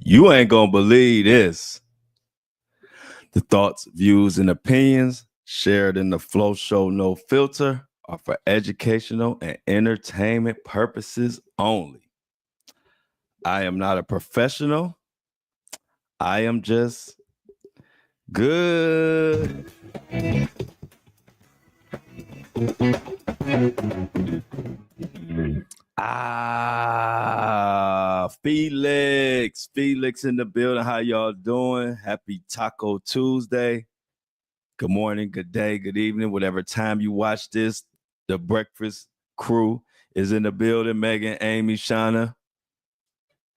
You ain't gonna believe this. The thoughts, views, and opinions shared in the Flow Show No Filter are for educational and entertainment purposes only. I am not a professional. I am just good. Felix in the building. How y'all doing? Happy Taco Tuesday. Good morning, good day, good evening, whatever time you watch this. The breakfast crew is in the building. Megan, Amy, Shauna.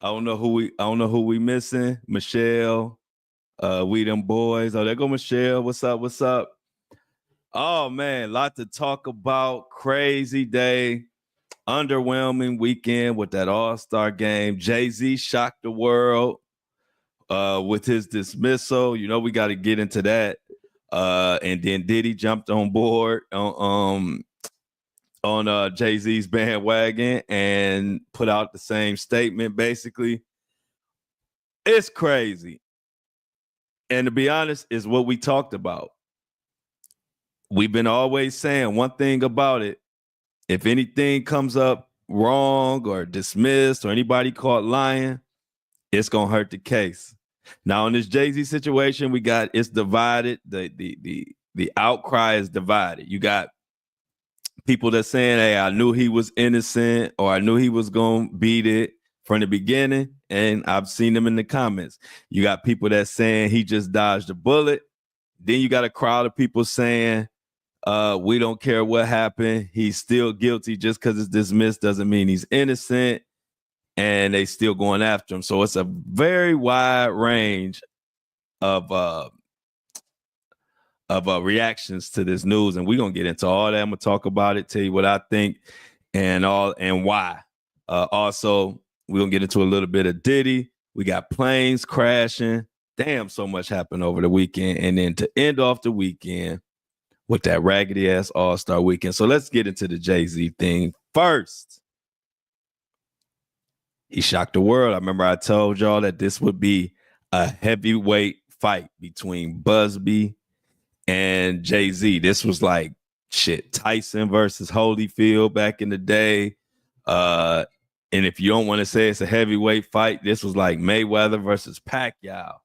I don't know who we missing. Michelle, we them boys. Oh, there go Michelle. What's up? Oh man, lot to talk about. Crazy day. Underwhelming weekend with that All-Star game. Jay-Z shocked the world with his dismissal. You know, we got to get into that. And then Diddy jumped on board on Jay-Z's bandwagon and put out the same statement. Basically, it's crazy. And to be honest, is what we talked about. We've been always saying one thing about it. If anything comes up wrong or dismissed or anybody caught lying, it's gonna hurt the case. Now in this Jay-Z situation, it's divided. The outcry is divided. You got people that saying, "Hey, I knew he was innocent," or "I knew he was gonna beat it from the beginning," and I've seen them in the comments. You got people that saying he just dodged a bullet. Then you got a crowd of people saying, we don't care what happened. He's still guilty. Just because it's dismissed doesn't mean he's innocent. And they still going after him. So it's a very wide range of reactions to this news. And we're going to get into all that. I'm going to talk about it, tell you what I think and why. Also, we're going to get into a little bit of Diddy. We got planes crashing. Damn, so much happened over the weekend. And then to end off the weekend with that raggedy ass All-Star weekend. So let's get into the Jay-Z thing first. He shocked the world. I remember I told y'all that this would be a heavyweight fight between Buzbee and Jay-Z. This was like Tyson versus Holyfield back in the day. And if you don't want to say it's a heavyweight fight, this was like Mayweather versus Pacquiao.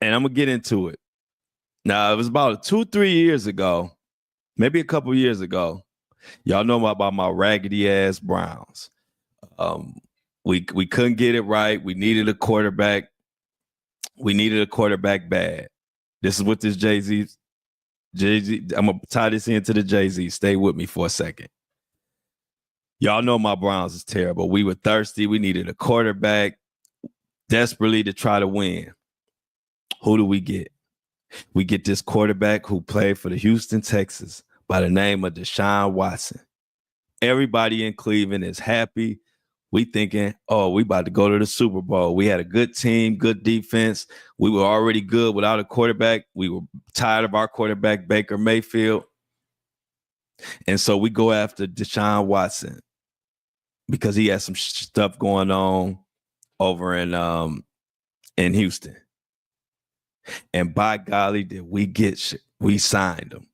And I'm gonna get into it. Now, it was about 2-3 years ago, maybe a couple years ago. Y'all know about my raggedy ass Browns. We couldn't get it right. We needed a quarterback. We needed a quarterback bad. This is what this Jay-Z. I'm gonna tie this into the Jay-Z. Stay with me for a second. Y'all know my Browns is terrible. We were thirsty. We needed a quarterback desperately to try to win. Who do we get? We get this quarterback who played for the Houston Texans by the name of Deshaun Watson. Everybody in Cleveland is happy. We thinking, oh, we about to go to the Super Bowl. We had a good team, good defense. We were already good without a quarterback. We were tired of our quarterback, Baker Mayfield. And so we go after Deshaun Watson because he has some stuff going on over in Houston. And by golly, did we signed him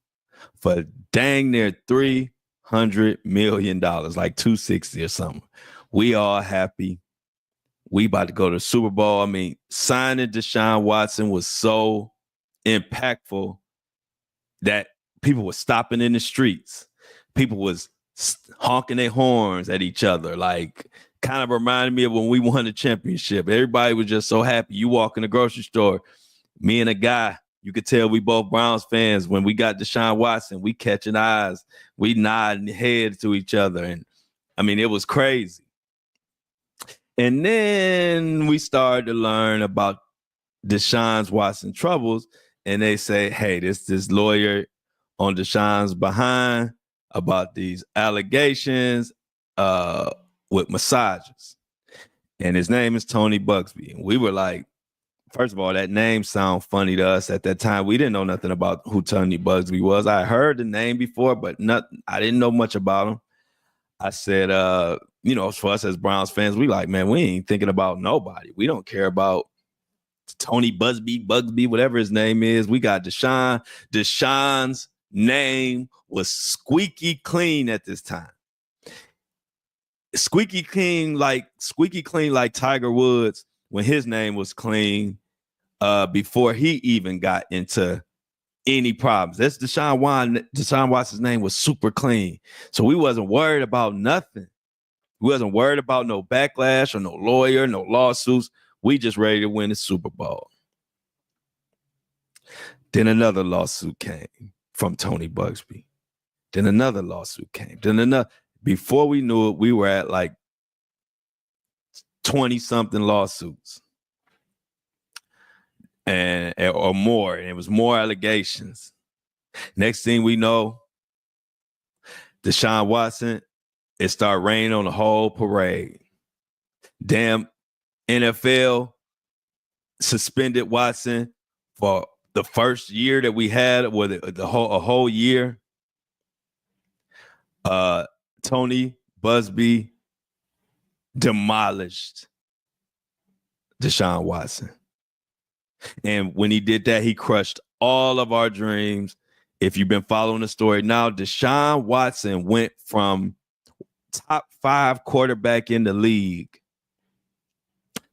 for dang near $300 million, like 260 or something. We all happy. We about to go to the Super Bowl. I mean, signing Deshaun Watson was so impactful that people were stopping in the streets. People was honking their horns at each other, like kind of reminded me of when we won the championship. Everybody was just so happy. You walk in the grocery store, me and a guy, you could tell we both Browns fans. When we got Deshaun Watson, we catching eyes, we nodding heads to each other. And I mean, it was crazy. And then we started to learn about Deshaun Watson troubles. And they say, hey, this lawyer on Deshaun's behind about these allegations with massages. And his name is Tony Buzbee. And we were like, first of all, that name sounds funny to us at that time. We didn't know nothing about who Tony Buzbee was. I heard the name before, but I didn't know much about him. I said, for us as Browns fans, we like, man, we ain't thinking about nobody. We don't care about Tony Buzbee, whatever his name is. We got Deshaun. Deshaun's name was squeaky clean at this time. Squeaky clean like Tiger Woods when his name was clean before he even got into any problems. That's Deshaun Watson's name was super clean. So we wasn't worried about nothing. We wasn't worried about no backlash or no lawyer, no lawsuits. We just ready to win the Super Bowl. Then another lawsuit came from Tony Buzbee. Then another lawsuit came. Then another. Before we knew it, we were at like 20-something lawsuits or more. And it was more allegations. Next thing we know, Deshaun Watson, it started raining on the whole parade. Damn, NFL suspended Watson for the first year that we had, or a whole year. Tony Buzbee demolished Deshaun Watson. And when he did that, he crushed all of our dreams. If you've been following the story now, Deshaun Watson went from top 5 quarterback in the league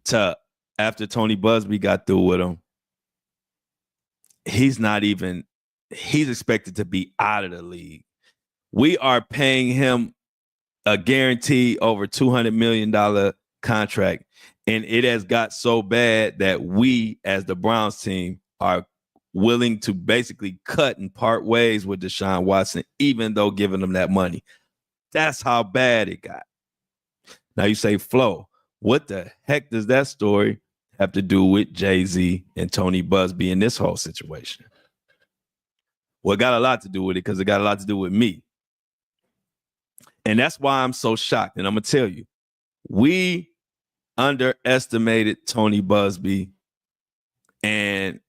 to, after Tony Buzbee got through with him, he's expected to be out of the league. We are paying him a guarantee over $200 million contract. And it has got so bad that we, as the Browns team, are willing to basically cut and part ways with Deshaun Watson, even though giving him that money. That's how bad it got. Now you say, Flo, what the heck does that story have to do with Jay-Z and Tony Buzbee in this whole situation? Well, it got a lot to do with it because it got a lot to do with me. And that's why I'm so shocked. And I'm going to tell you, we underestimated Tony Buzbee, and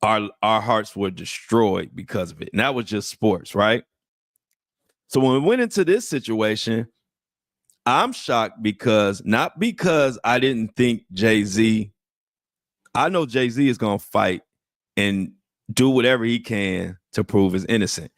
our hearts were destroyed because of it. And that was just sports, right? So when we went into this situation, I'm shocked not because I didn't think Jay-Z, I know Jay-Z is going to fight and do whatever he can to prove his innocent.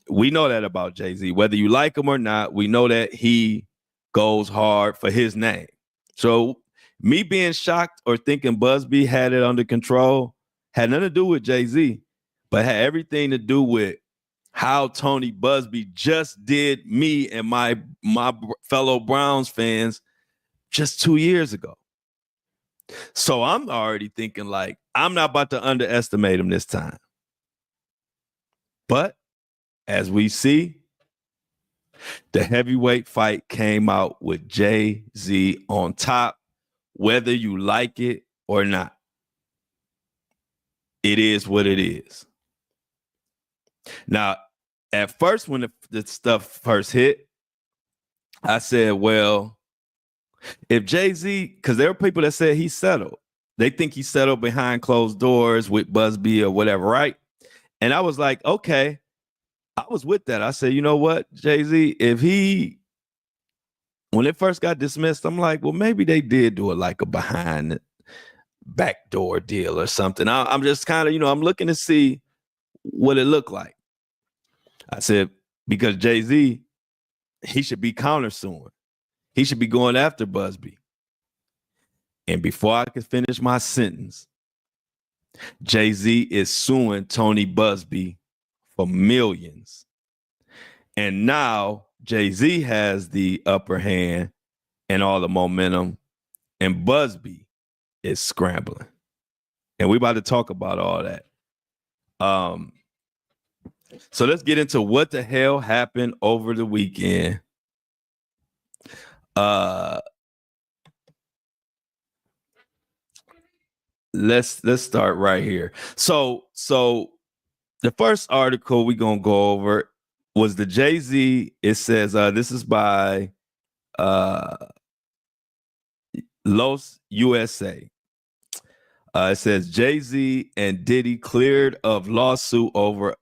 We know that about Jay-Z. Whether you like him or not, we know that he goes hard for his name. So me being shocked or thinking Buzbee had it under control had nothing to do with Jay-Z, but had everything to do with how Tony Buzbee just did me and my fellow Browns fans just 2 years ago. So I'm already thinking like, I'm not about to underestimate him this time. But as we see, the heavyweight fight came out with Jay-Z on top, whether you like it or not. It is what it is. Now, at first, when the stuff first hit, I said, well, if Jay-Z, because there were people that said he settled. They think he settled behind closed doors with Buzbee or whatever, right? And I was like, okay. I was with that. I said, you know what, Jay-Z, when it first got dismissed, I'm like, well, maybe they did do it like a behind the backdoor deal or something. I'm just kind of, I'm looking to see what it looked like. I said, because Jay-Z, he should be countersuing. He should be going after Buzbee. And before I could finish my sentence, Jay-Z is suing Tony Buzbee for millions. And now Jay-Z has the upper hand and all the momentum, and Buzbee is scrambling. And we're about to talk about all that. So let's get into what the hell happened over the weekend. Let's start right here. So the first article we're gonna go over was the Jay-Z. It says this is by Los USA. It says Jay-Z and Diddy cleared of lawsuit over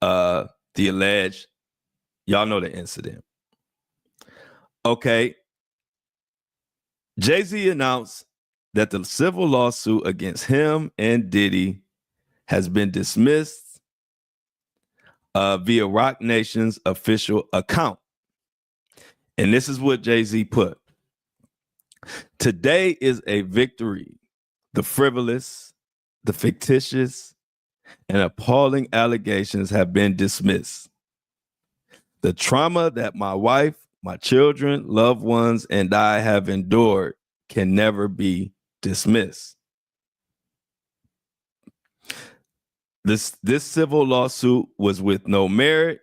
the alleged, y'all know the incident. Okay. Jay-Z announced that the civil lawsuit against him and Diddy has been dismissed via Roc Nation's official account. And this is what Jay-Z put. Today is a victory. The frivolous, the fictitious, and appalling allegations have been dismissed. The trauma that my wife, my children, loved ones, and I have endured can never be dismissed. This civil lawsuit was with no merit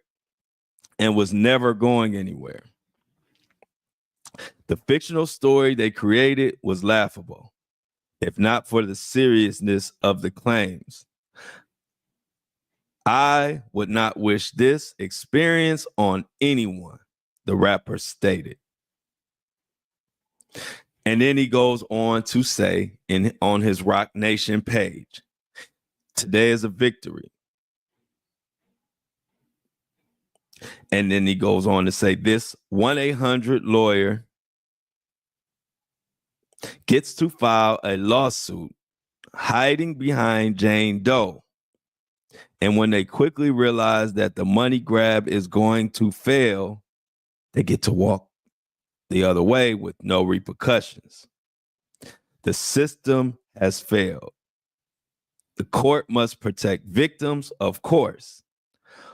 and was never going anywhere. The fictional story they created was laughable, if not for the seriousness of the claims. I would not wish this experience on anyone, the rapper stated. And then he goes on to say on his Roc Nation page, today is a victory. And then he goes on to say this 1-800 lawyer gets to file a lawsuit hiding behind Jane Doe. And when they quickly realize that the money grab is going to fail, they get to walk the other way with no repercussions. The system has failed. The court must protect victims, of course,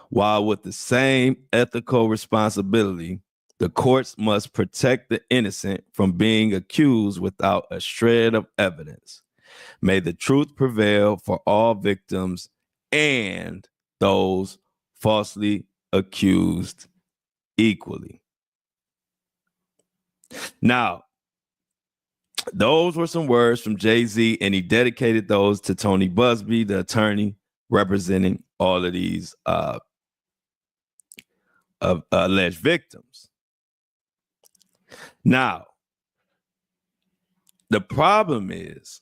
while with the same ethical responsibility, the courts must protect the innocent from being accused without a shred of evidence. May the truth prevail for all victims and those falsely accused equally. Now, those were some words from Jay-Z, and he dedicated those to Tony Buzbee, the attorney representing all of these alleged victims. Now, the problem is,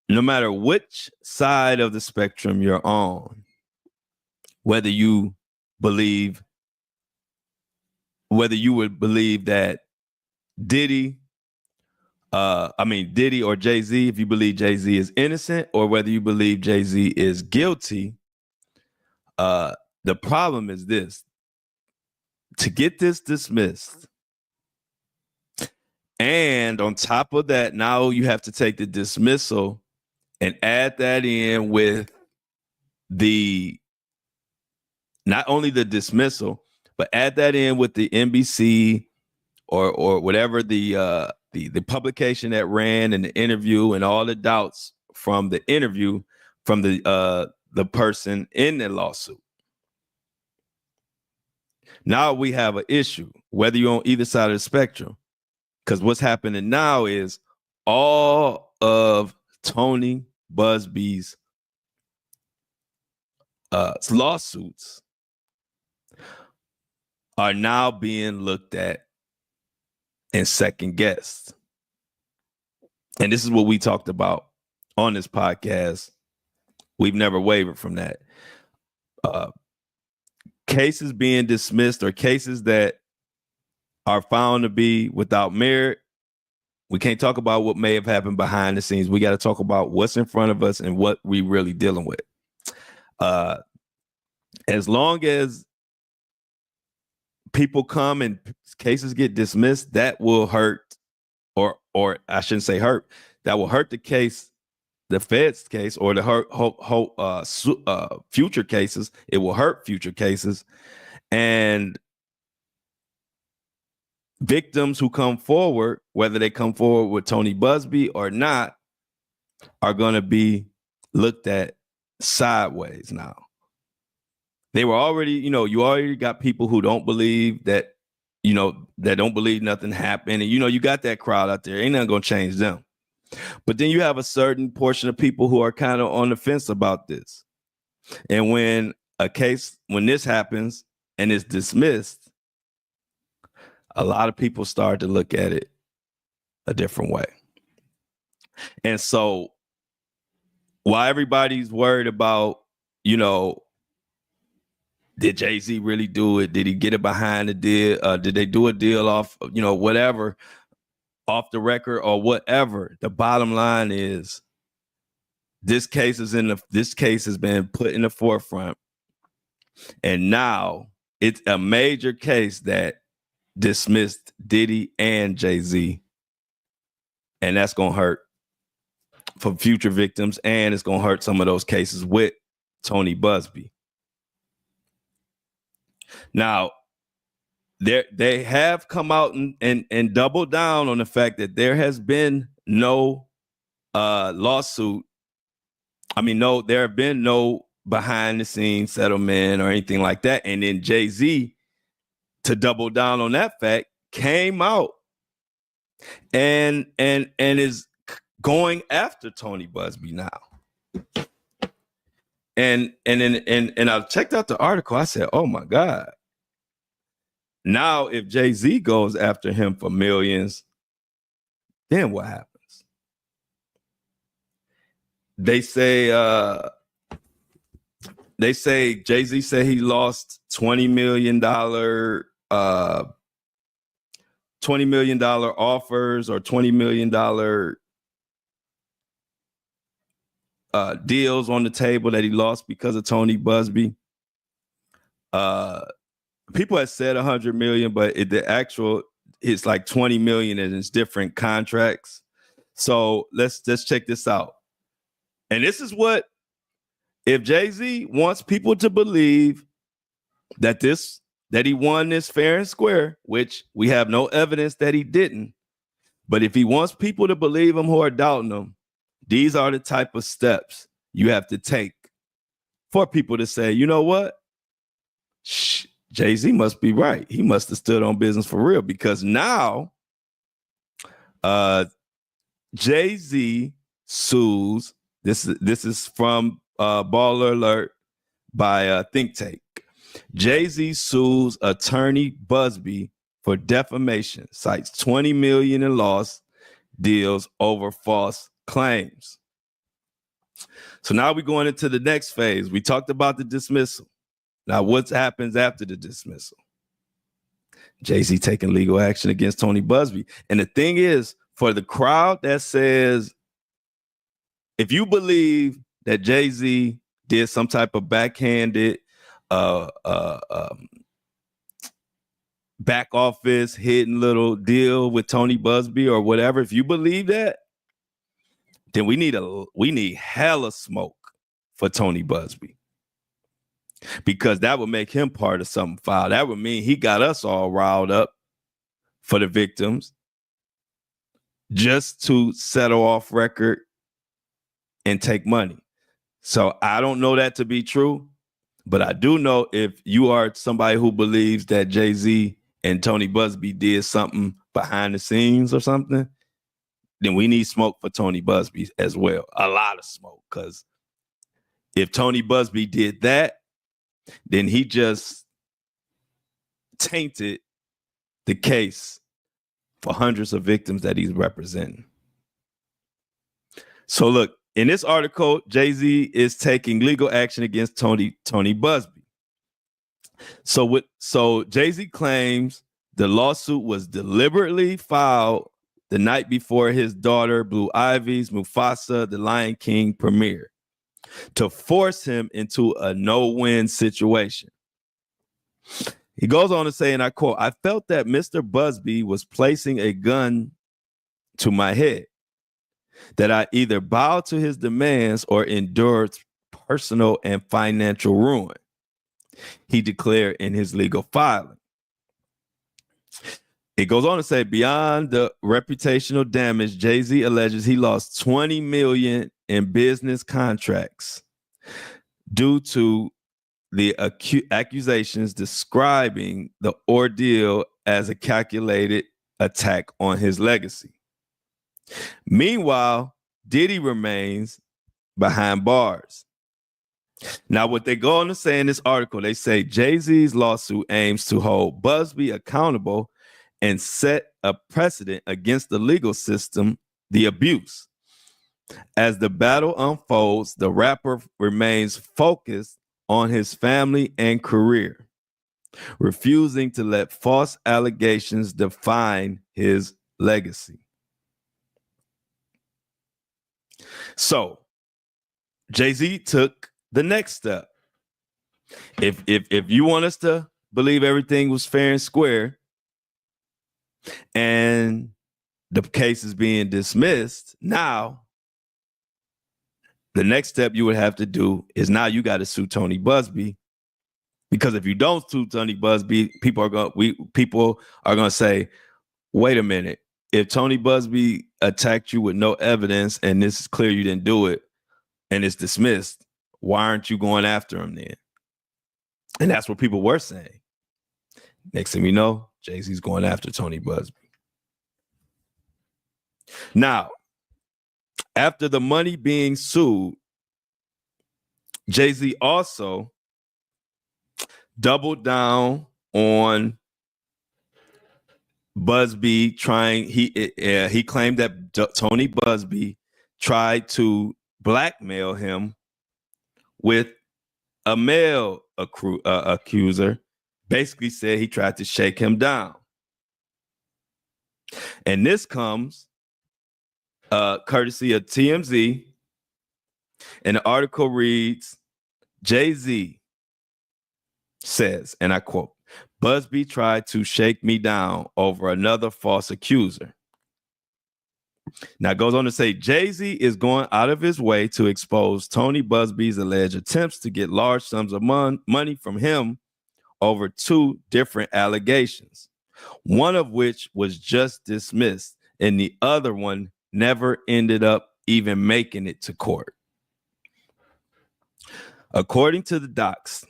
no matter which side of the spectrum you're on, whether you would believe that Diddy or Jay-Z, if you believe Jay-Z is innocent, or whether you believe Jay-Z is guilty, the problem is this. To get this dismissed, and on top of that, now you have to take the dismissal and add that in with not only the dismissal, but add that in with the NBC or whatever the publication that ran and the interview and all the doubts from the interview from the person in the lawsuit. Now we have an issue, whether you're on either side of the spectrum, because what's happening now is all of Tony Buzbee's lawsuits are now being looked at and second guessed. And this is what we talked about on this podcast. We've never wavered from that. Cases being dismissed or cases that are found to be without merit. We can't talk about what may have happened behind the scenes. We got to talk about what's in front of us and what we really dealing with. As long as people come and cases get dismissed, that will hurt, or I shouldn't say hurt. That will hurt the case, the Fed's case, or the future cases. It will hurt future cases, and victims who come forward, whether they come forward with Tony Buzbee or not, are going to be looked at sideways now. They were already, you already got people who don't believe that, that don't believe nothing happened. And, you got that crowd out there. Ain't nothing going to change them. But then you have a certain portion of people who are kind of on the fence about this. And when this happens and it's dismissed, a lot of people start to look at it a different way. And so while everybody's worried about, Did Jay-Z really do it? Did he get it behind the deal? Did they do a deal off, whatever, off the record or whatever? The bottom line is this case has been put in the forefront. And now it's a major case that dismissed Diddy and Jay-Z. And that's going to hurt for future victims. And it's going to hurt some of those cases with Tony Buzbee. Now, they have come out and doubled down on the fact that there has been no lawsuit. There have been no behind the scenes settlement or anything like that. And then Jay-Z, to double down on that fact, came out and is going after Tony Buzbee now. And I checked out the article. I said, oh my God. Now, if Jay-Z goes after him for millions, then what happens? They say Jay-Z said he lost $20 million offers or $20 million deals on the table that he lost because of Tony Buzbee. People have said 100 million, but it's like 20 million and it's different contracts. So let's check this out. And this is what, if Jay-Z wants people to believe that he won this fair and square, which we have no evidence that he didn't, but if he wants people to believe him who are doubting him, these are the type of steps you have to take for people to say, you know what? Jay-Z must be right. He must have stood on business for real, because now Jay-Z sues. This is from Baller Alert by Think Tank. Jay-Z sues attorney Buzbee for defamation, cites 20 million in lost deals over false claims. So now we're going into the next phase. We talked about the dismissal. Now, what happens after the dismissal? Jay-Z taking legal action against Tony Buzbee. And the thing is, for the crowd that says, if you believe that Jay-Z did some type of backhanded back office hidden little deal with Tony Buzbee or whatever, if you believe that, then we need hella smoke for Tony Buzbee. Because that would make him part of something foul. That would mean he got us all riled up for the victims just to settle off record and take money. So I don't know that to be true, but I do know if you are somebody who believes that Jay-Z and Tony Buzbee did something behind the scenes or something, then we need smoke for Tony Buzbee as well. A lot of smoke, because if Tony Buzbee did that, then he just tainted the case for hundreds of victims that he's representing. So look, in this article, Jay-Z is taking legal action against Tony Buzbee. So Jay-Z claims the lawsuit was deliberately filed the night before his daughter Blue Ivy's Mufasa: The Lion King premiere, to force him into a no-win situation. He goes on to say, and I quote, "I felt that Mr. Buzbee was placing a gun to my head, that I either bow to his demands or endure personal and financial ruin," he declared in his legal filing. It goes on to say, beyond the reputational damage, Jay-Z alleges he lost 20 million in business contracts due to the accusations describing the ordeal as a calculated attack on his legacy. Meanwhile, Diddy remains behind bars. Now, what they go on to say in this article, they say Jay-Z's lawsuit aims to hold Buzbee accountable and set a precedent against the legal system, the abuse. As the battle unfolds, the rapper remains focused on his family and career, refusing to let false allegations define his legacy. So Jay-Z took the next step. If you want us to believe everything was fair and square and the case is being dismissed, now the next step you would have to do is now you got to sue Tony Buzbee, because if you don't sue Tony Buzbee, people are going to say, wait a minute, if Tony Buzbee attacked you with no evidence and this is clear you didn't do it and it's dismissed, why aren't you going after him then? And that's what people were saying. Next thing we know, Jay-Z's going after Tony Buzbee. Now, after the money being sued, Jay-Z also doubled down on Buzbee he claimed that Tony Buzbee tried to blackmail him with a male accuser, basically said he tried to shake him down. And this comes courtesy of TMZ, and the article reads, Jay-Z says, and I quote, Buzbee tried to shake me down over another false accuser. Now it goes on to say, Jay-Z is going out of his way to expose Tony Buzbee's alleged attempts to get large sums of money from him over two different allegations, one of which was just dismissed and the other one never ended up even making it to court. According to the docs,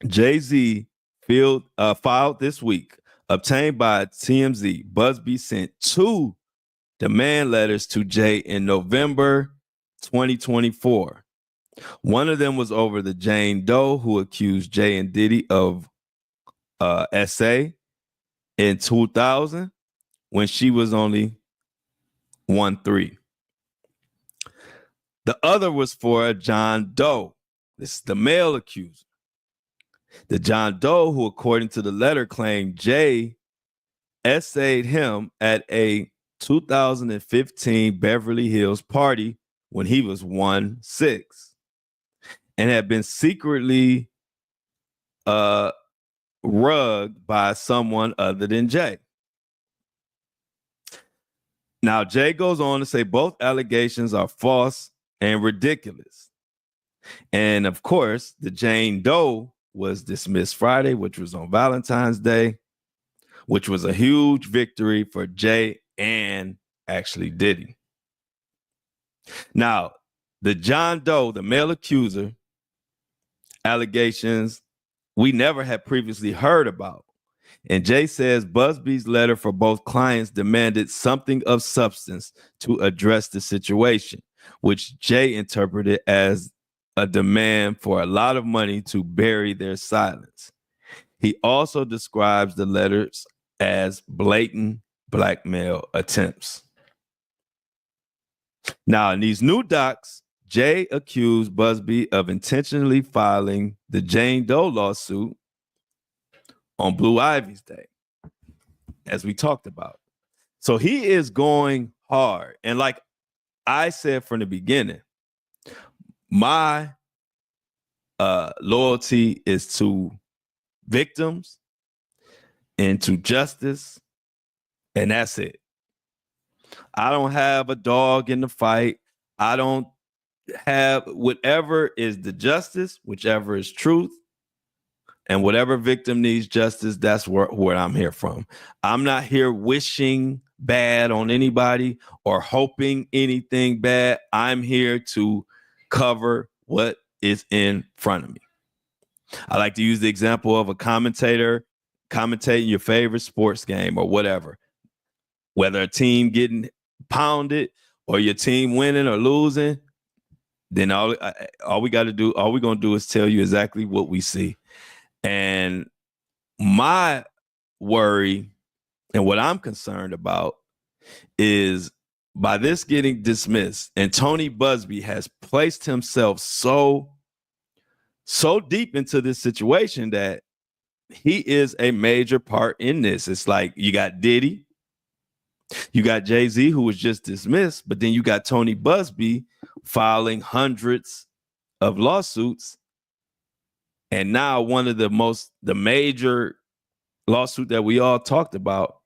Jay-Z filed this week, obtained by TMZ, Buzbee sent two demand letters to Jay in November 2024. One of them was over the Jane Doe who accused Jay and Diddy of SA in 2000 when she was only 1-3. The other was for John Doe. This is the male accuser. The John Doe who, according to the letter, claimed Jay essayed him at a 2015 Beverly Hills party when he was 1-6 and had been secretly rugged by someone other than Jay. Now, Jay goes on to say both allegations are false and ridiculous. And of course, the Jane Doe was dismissed Friday, which was on Valentine's Day, which was a huge victory for Jay and actually Diddy. Now, the John Doe, the male accuser, allegations we never had previously heard about. And Jay says Buzbee's letter for both clients demanded something of substance to address the situation, which Jay interpreted as a demand for a lot of money to bury their silence. He also describes the letters as blatant blackmail attempts. Now, in these new docs, Jay accused Buzbee of intentionally filing the Jane Doe lawsuit on Blue Ivy's Day, as we talked about. So he is going hard. And like I said from the beginning, my loyalty is to victims and to justice, and that's it. I don't have a dog in the fight. I don't have whatever is the justice, whichever is truth, and whatever victim needs justice, that's where I'm here from. I'm not here wishing bad on anybody or hoping anything bad. I'm here to cover what is in front of me. I like to use the example of a commentator commentating your favorite sports game or whatever, whether a team getting pounded or your team winning or losing. Then all we got to do, all we're going to do is tell you exactly what we see. And my worry and what I'm concerned about is by this getting dismissed, and Tony Buzbee has placed himself so so deep into this situation that he is a major part in this. It's like you got Diddy, you got Jay-Z, who was just dismissed, but then you got Tony Buzbee filing hundreds of lawsuits. And now one of the major lawsuit that we all talked about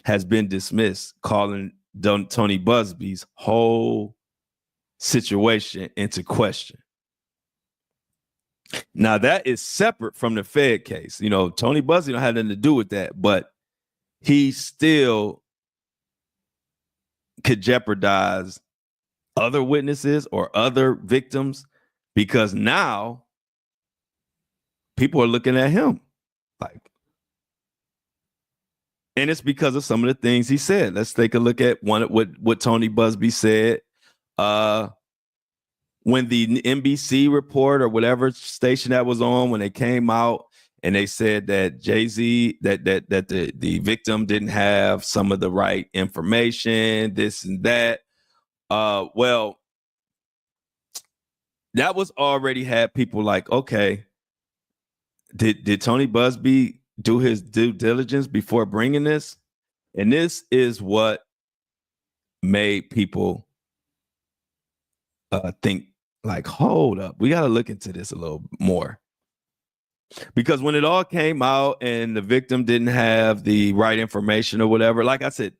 has been dismissed, calling Tony Buzbee's whole situation into question. Now that is separate from the Fed case. You know, Tony Buzbee don't have nothing to do with that, but he still could jeopardize other witnesses or other victims because now people are looking at him like, and it's because of some of the things he said. Let's take a look at what Tony Buzbee said when the NBC report or whatever station that was on, when they came out and they said that Jay-Z, that the victim didn't have some of the right information, this and that. Well, that was already had people like, okay, did Tony Buzbee do his due diligence before bringing this? And this is what made people think like, hold up, we got to look into this a little more. Because when it all came out and the victim didn't have the right information or whatever, like I said,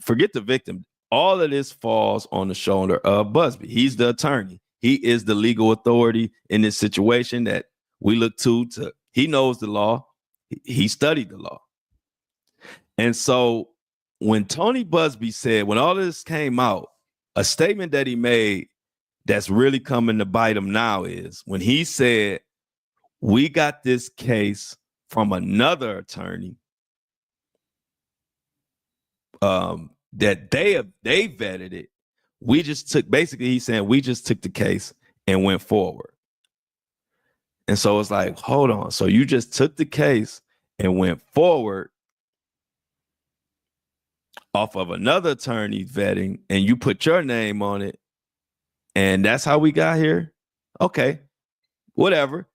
forget the victim. All of this falls on the shoulder of Buzbee. He's the attorney. He is the legal authority in this situation that we look to. He knows the law. He studied the law. And so when Tony Buzbee said, when all of this came out, a statement that he made that's really coming to bite him now is when he said, we got this case from another attorney that they vetted it. We just took, basically he's saying we just took the case and went forward. And so it's like, hold on. So you just took the case and went forward off of another attorney vetting and you put your name on it. And that's how we got here. Okay, whatever.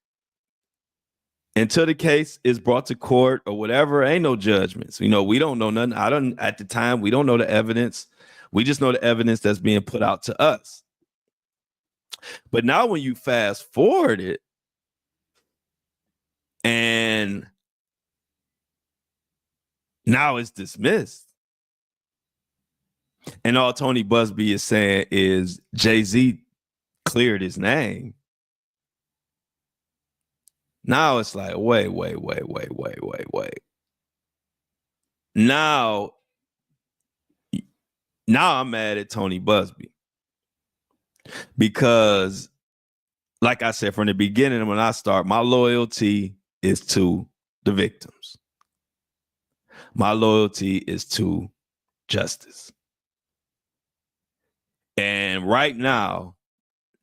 Until the case is brought to court or whatever, ain't no judgments. You know, we don't know nothing. At the time, we don't know the evidence. We just know the evidence that's being put out to us. But now when you fast forward it, and now it's dismissed. And all Tony Buzbee is saying is Jay-Z cleared his name. Now it's like, wait. Now I'm mad at Tony Buzbee. Because, like I said, from the beginning, when I start, my loyalty is to the victims. My loyalty is to justice. And right now,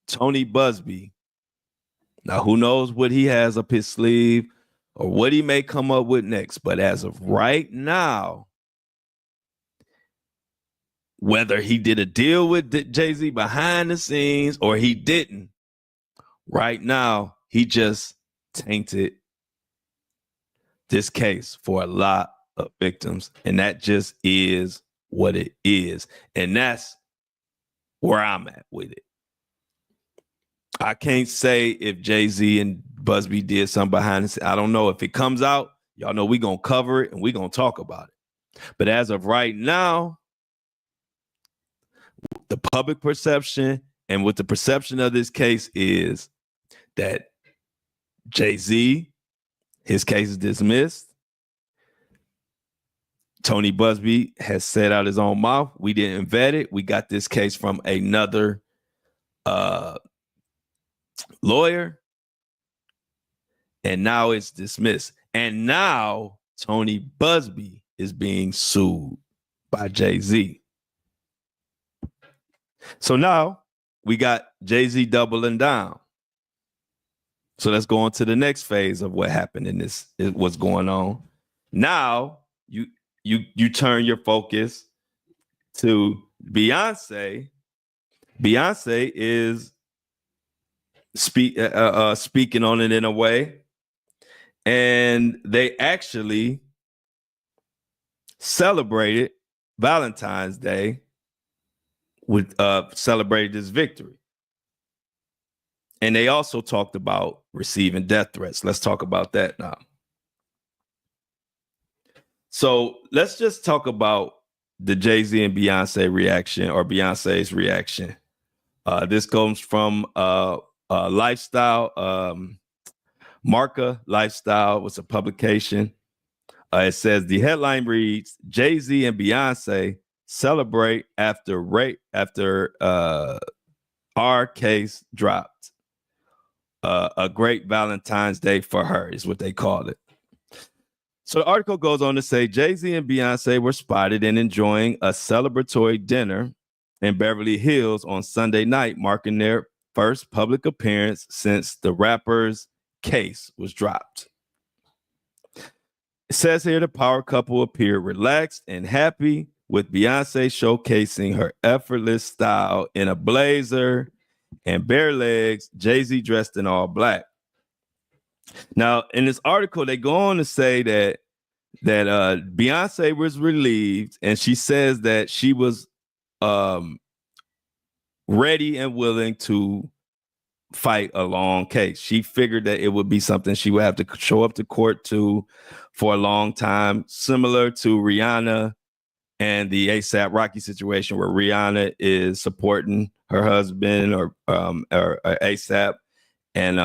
Tony Buzbee, now who knows what he has up his sleeve or what he may come up with next. But as of right now, whether he did a deal with Jay-Z behind the scenes or he didn't, right now, he just tainted this case for a lot of victims. And that just is what it is. And that's where I'm at with it. I can't say if Jay-Z and Buzbee did something behind the scenes. I don't know. If it comes out, y'all know we're going to cover it and we're going to talk about it. But as of right now, the public perception and what the perception of this case is that Jay-Z, his case is dismissed. Tony Buzbee has said out his own mouth, we didn't vet it. We got this case from another lawyer, and now it's dismissed. And now Tony Buzbee is being sued by Jay-Z. So now we got Jay-Z doubling down. So let's go on to the next phase of what happened in this, what's going on. Now you turn your focus to Beyonce. Beyonce is speaking on it in a way, and they actually celebrated Valentine's Day with celebrated this victory. And they also talked about receiving death threats. Let's talk about that now. So let's just talk about the Jay-Z and Beyonce reaction, or Beyonce's reaction. This comes from Lifestyle, Marca Lifestyle was a publication. It says the headline reads, Jay-Z and Beyonce celebrate after our case dropped. A great Valentine's Day for her is what they called it. So the article goes on to say Jay-Z and Beyonce were spotted and enjoying a celebratory dinner in Beverly Hills on Sunday night, marking their first public appearance since the rapper's case was dropped. It says here the power couple appeared relaxed and happy, with Beyonce showcasing her effortless style in a blazer and bare legs, Jay-Z dressed in all black. Now, in this article, they go on to say that Beyonce was relieved, and she says that she was ready and willing to fight a long case. She figured that it would be something she would have to show up to court to for a long time, similar to Rihanna and the A$AP Rocky situation, where Rihanna is supporting her husband or A$AP, and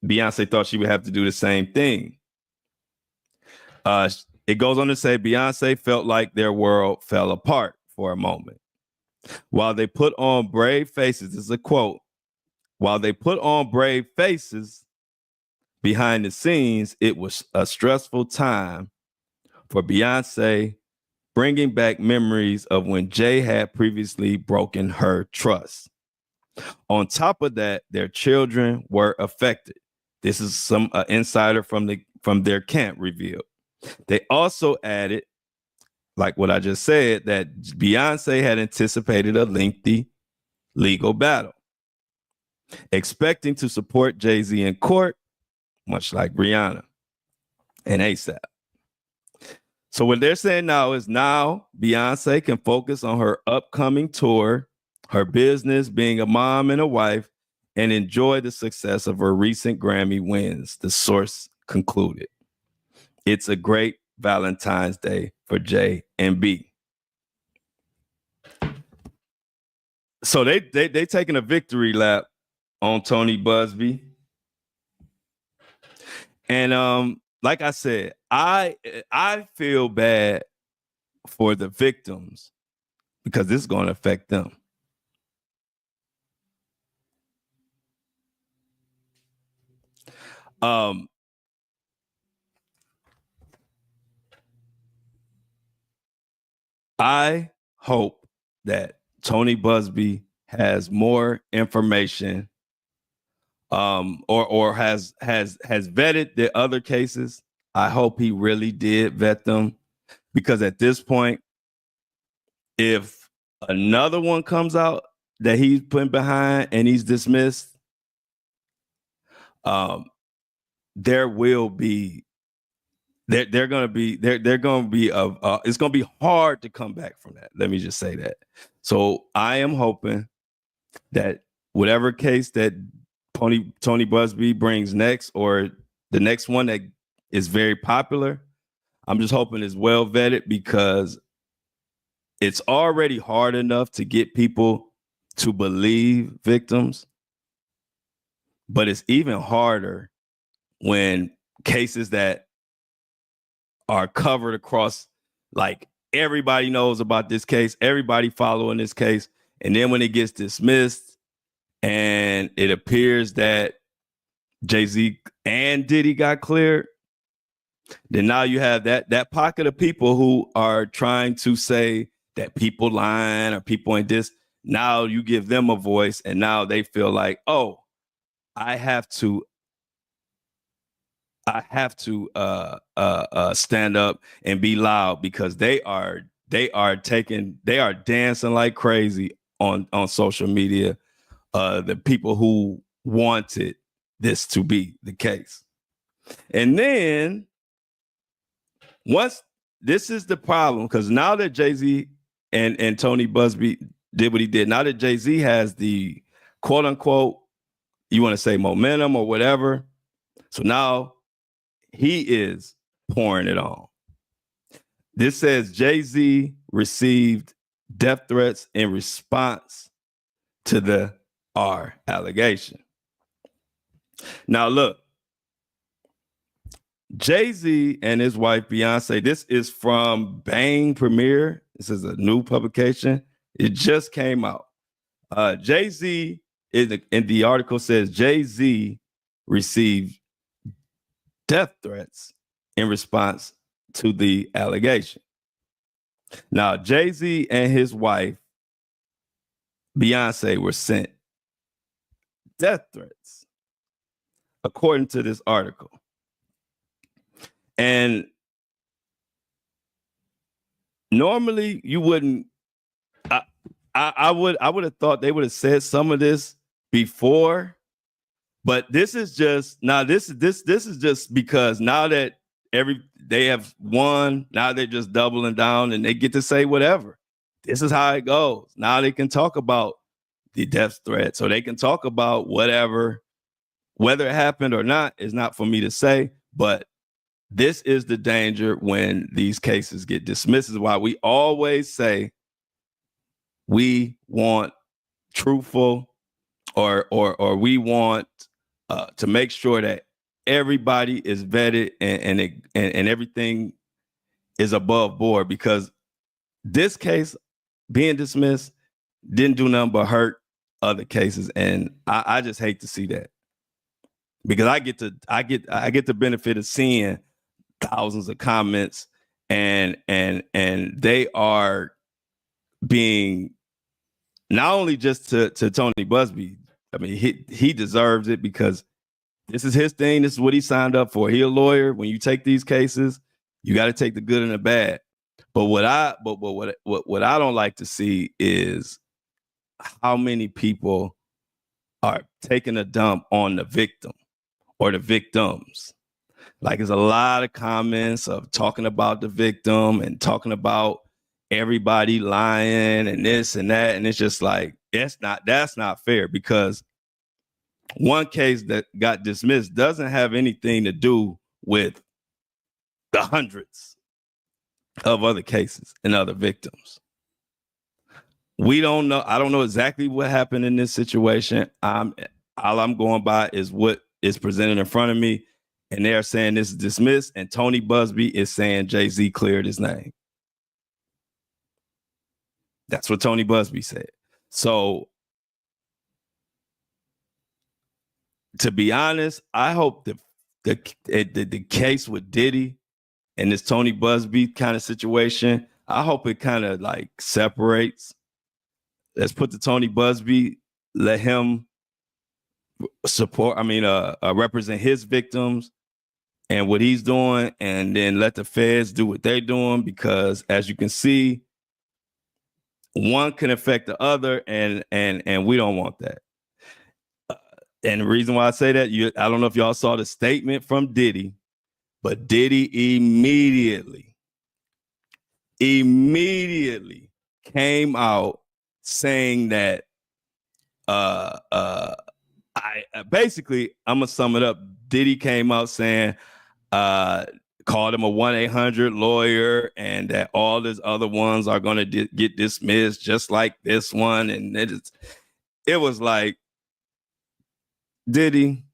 Beyonce thought she would have to do the same thing. It goes on to say Beyonce felt like their world fell apart for a moment. While they put on brave faces, this is a quote, while they put on brave faces behind the scenes, it was a stressful time for Beyonce, bringing back memories of when Jay had previously broken her trust. On top of that, their children were affected. This is some insider from their camp revealed. They also added, like what I just said, that Beyonce had anticipated a lengthy legal battle, expecting to support Jay-Z in court, much like Rihanna and A$AP. So what they're saying now is Beyonce can focus on her upcoming tour, her business, being a mom and a wife, and enjoy the success of her recent Grammy wins, the source concluded. It's a great Valentine's Day for J and B. So they taking a victory lap on Tony Buzbee. And like I said, I feel bad for the victims because this is going to affect them. I hope that Tony Buzbee has more information, or has vetted the other cases. I hope he really did vet them, because at this point, if another one comes out that he's putting behind and he's dismissed, there will be it's going to be hard to come back from that. Let me just say that. So I am hoping that whatever case that Tony Buzbee brings next, or the next one that is very popular, I'm just hoping it's well vetted, because it's already hard enough to get people to believe victims, but it's even harder when cases that are covered across, like, everybody knows about this case, everybody following this case, and then when it gets dismissed and it appears that Jay-Z and Diddy got cleared, then now you have that pocket of people who are trying to say that people lying or people ain't this. Now you give them a voice, and now they feel like, oh, I have to stand up and be loud, because they are dancing like crazy on social media. The people who wanted this to be the case. And then once this is the problem, because now that Jay-Z and Tony Buzbee did what he did, now that Jay-Z has the quote unquote, you want to say momentum or whatever. So now he is pouring it on. This says Jay-Z received death threats in response to the R allegation. Now look, Jay-Z and his wife Beyonce, this is from Bang Premiere. This is a new publication. It just came out. Jay-Z, in the article says Jay-Z received death threats in response to the allegation. Now, Jay-Z and his wife Beyonce were sent death threats, according to this article. And normally you wouldn't. I would have thought they would have said some of this before, but this is just now. This is just because now that they have won, now they're just doubling down and they get to say whatever. This is how it goes. Now they can talk about the death threat, so they can talk about whatever, whether it happened or not is not for me to say, but this is the danger when these cases get dismissed. This is why we always say we want truthful or we want to make sure that everybody is vetted and everything is above board, because this case being dismissed didn't do nothing but hurt other cases. And I just hate to see that, because I get the benefit of seeing thousands of comments and they are being not only just to Tony Buzbee. I mean, he deserves it because this is his thing. This is what he signed up for. He a lawyer. When you take these cases, you got to take the good and the bad. But what I don't like to see is how many people are taking a dump on the victim or the victims. Like, there's a lot of comments of talking about the victim and talking about everybody lying and this and that. And it's just like, that's not fair, because one case that got dismissed doesn't have anything to do with the hundreds of other cases and other victims. We don't know. I don't know exactly what happened in this situation. All I'm going by is what is presented in front of me. And they're saying this is dismissed, and Tony Buzbee is saying Jay-Z cleared his name. That's what Tony Buzbee said. So, to be honest, I hope the case with Diddy and this Tony Buzbee kind of situation, I hope it kind of like separates. Let's put the Tony Buzbee, let him represent his victims and what he's doing, and then let the feds do what they're doing, because as you can see, one can affect the other, and we don't want that. And the reason why I say that, I don't know if y'all saw the statement from Diddy, but Diddy immediately came out saying that I'm gonna sum it up. Diddy came out saying called him a 1-800 lawyer, and that all his other ones are gonna get dismissed just like this one. And it was like, Diddy,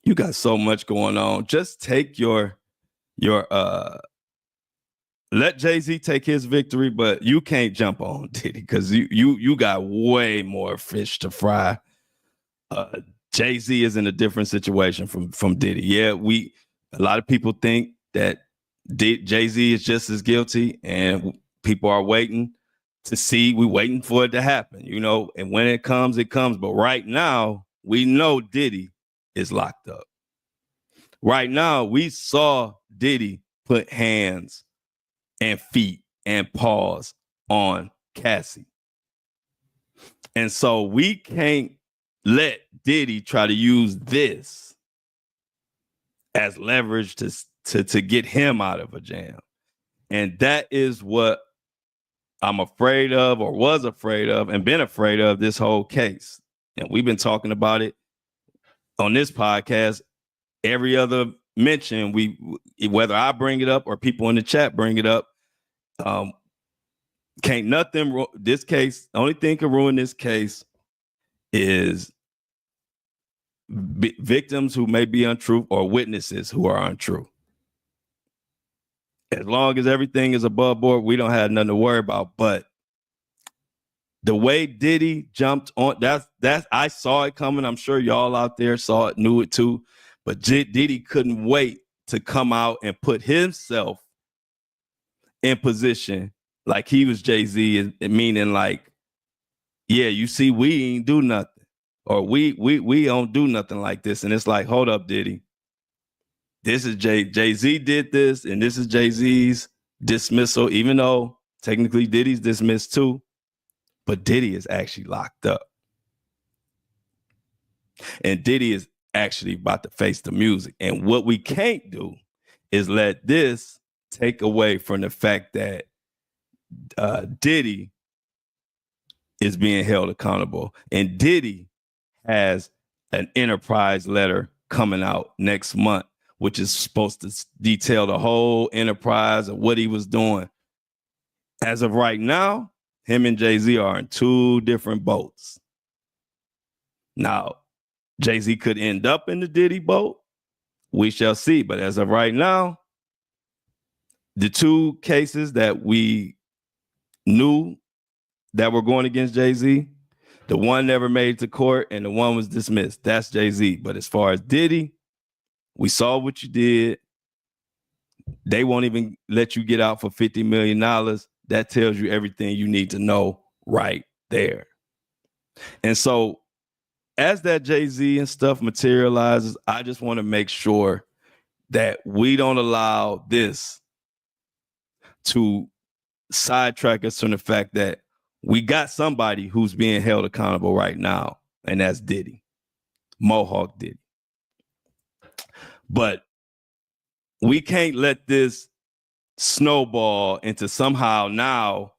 you got so much going on. Just take your let Jay-Z take his victory, but you can't jump on Diddy, because you got way more fish to fry. Jay-Z is in a different situation from Diddy. Yeah, a lot of people think that Jay-Z is just as guilty, and people are waiting to see. We're waiting for it to happen, and when it comes, it comes. But right now, we know Diddy is locked up. Right now, we saw Diddy put hands and feet and paws on Cassie. And so we can't let Diddy try to use this as leverage to get him out of a jam. And that is what I'm afraid of, or was afraid of, and been afraid of this whole case. And we've been talking about it on this podcast. Every other mention, whether I bring it up or people in the chat bring it up, can't nothing. This case, the only thing can ruin this case is victims who may be untrue or witnesses who are untrue. As long as everything is above board, we don't have nothing to worry about. But the way Diddy jumped on, that's I saw it coming. I'm sure y'all out there saw it, knew it too. But Diddy couldn't wait to come out and put himself in position like he was Jay-Z, meaning like, yeah, you see, we ain't do nothing. Or we don't do nothing like this. And it's like, hold up, Diddy. This is Jay-Z did this, and this is Jay-Z's dismissal, even though technically Diddy's dismissed too. But Diddy is actually locked up. And Diddy is actually about to face the music. And what we can't do is let this take away from the fact that Diddy is being held accountable. And Diddy has an enterprise letter coming out next month, which is supposed to detail the whole enterprise of what he was doing. As of right now, him and Jay-Z are in two different boats. Now, Jay-Z could end up in the Diddy boat. We shall see. But as of right now, the two cases that we knew that were going against Jay-Z, the one never made it to court and the one was dismissed. That's Jay-Z. But as far as Diddy, we saw what you did. They won't even let you get out for $50 million. That tells you everything you need to know right there. And so as that Jay-Z and stuff materializes, I just want to make sure that we don't allow this to sidetrack us from the fact that we got somebody who's being held accountable right now, and that's Diddy, Mohawk Diddy. But we can't let this snowball into somehow now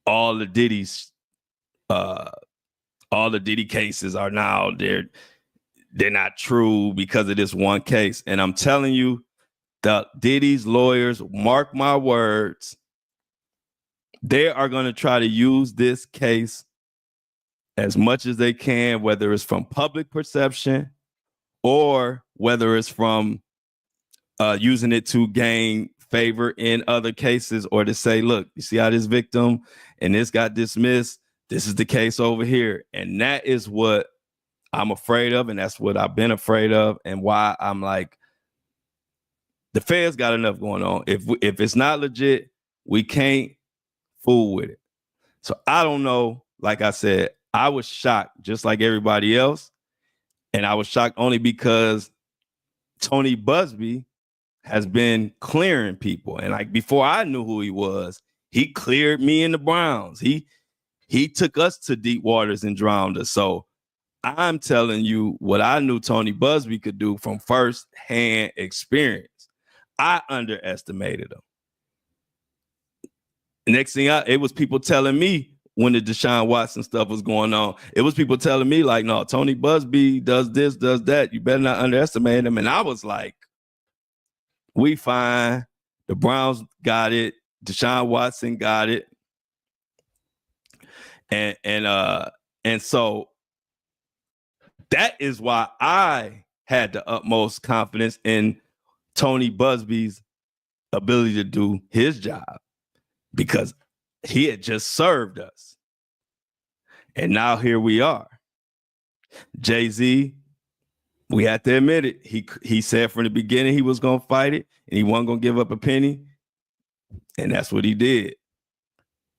all the Diddy cases are now they're not true because of this one case. And I'm telling you, the Diddy's lawyers, mark my words, they are going to try to use this case as much as they can, whether it's from public perception or whether it's from using it to gain favor in other cases, or to say, look, you see how this victim and this got dismissed? This is the case over here. And that is what I'm afraid of. And that's what I've been afraid of. And why I'm like, the feds got enough going on. If it's not legit, we can't fool with it. So I don't know. Like I said, I was shocked just like everybody else. And I was shocked only because Tony Buzbee has been clearing people. And like before I knew who he was, he cleared me and the Browns. He took us to deep waters and drowned us. So I'm telling you what I knew Tony Buzbee could do from first-hand experience. I underestimated him. Next thing it was people telling me when the Deshaun Watson stuff was going on, it was people telling me like, no, Tony Buzbee does this, does that. You better not underestimate him. And I was like, we fine. The Browns got it. Deshaun Watson got it. And so that is why I had the utmost confidence in Tony Buzbee's ability to do his job, because he had just served us. And now here we are. Jay-Z, we have to admit it. He said from the beginning he was going to fight it and he wasn't going to give up a penny. And that's what he did.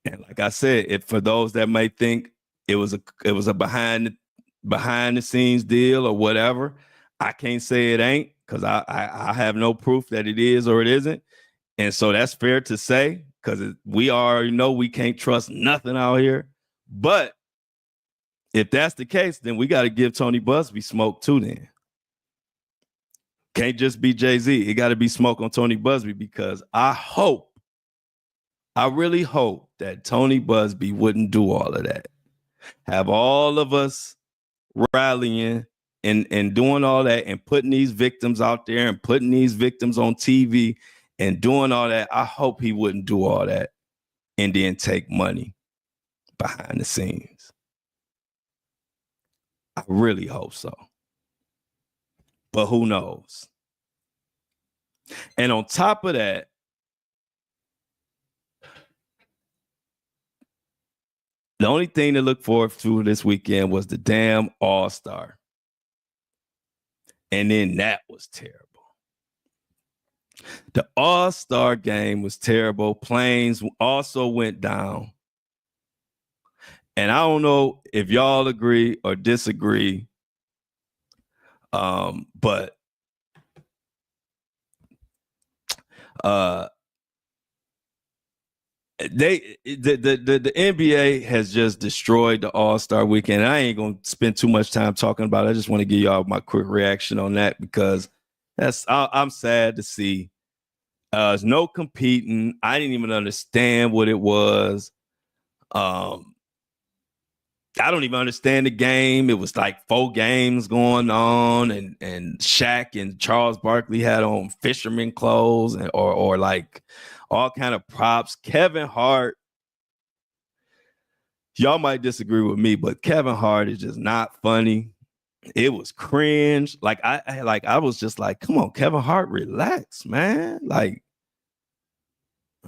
And like I said, if for those that may think it was a behind the scenes deal or whatever, I can't say it ain't, because I have no proof that it is or it isn't. And so that's fair to say, because we already know we can't trust nothing out here. But if that's the case, then we got to give Tony Buzbee smoke too. Then can't just be Jay-Z. It got to be smoke on Tony Buzbee, because I really hope that Tony Buzbee wouldn't do all of that. Have all of us rallying and doing all that and putting these victims out there and putting these victims on TV and doing all that. I hope he wouldn't do all that and then take money behind the scenes. I really hope so. But who knows? And on top of that, the only thing to look forward to this weekend was the damn All-Star. And then that was terrible. The All-Star game was terrible. Planes also went down. And I don't know if y'all agree or disagree, but the NBA has just destroyed the All-Star weekend. I ain't gonna spend too much time talking about it. I just want to give y'all my quick reaction on that, because I'm sad to see. There's no competing. I didn't even understand what it was. I don't even understand the game. It was like 4 games going on, and Shaq and Charles Barkley had on fisherman clothes or like all kind of props. Kevin Hart, y'all might disagree with me, but Kevin Hart is just not funny. It was cringe. Like I was just like, come on, Kevin Hart, relax, man. Like,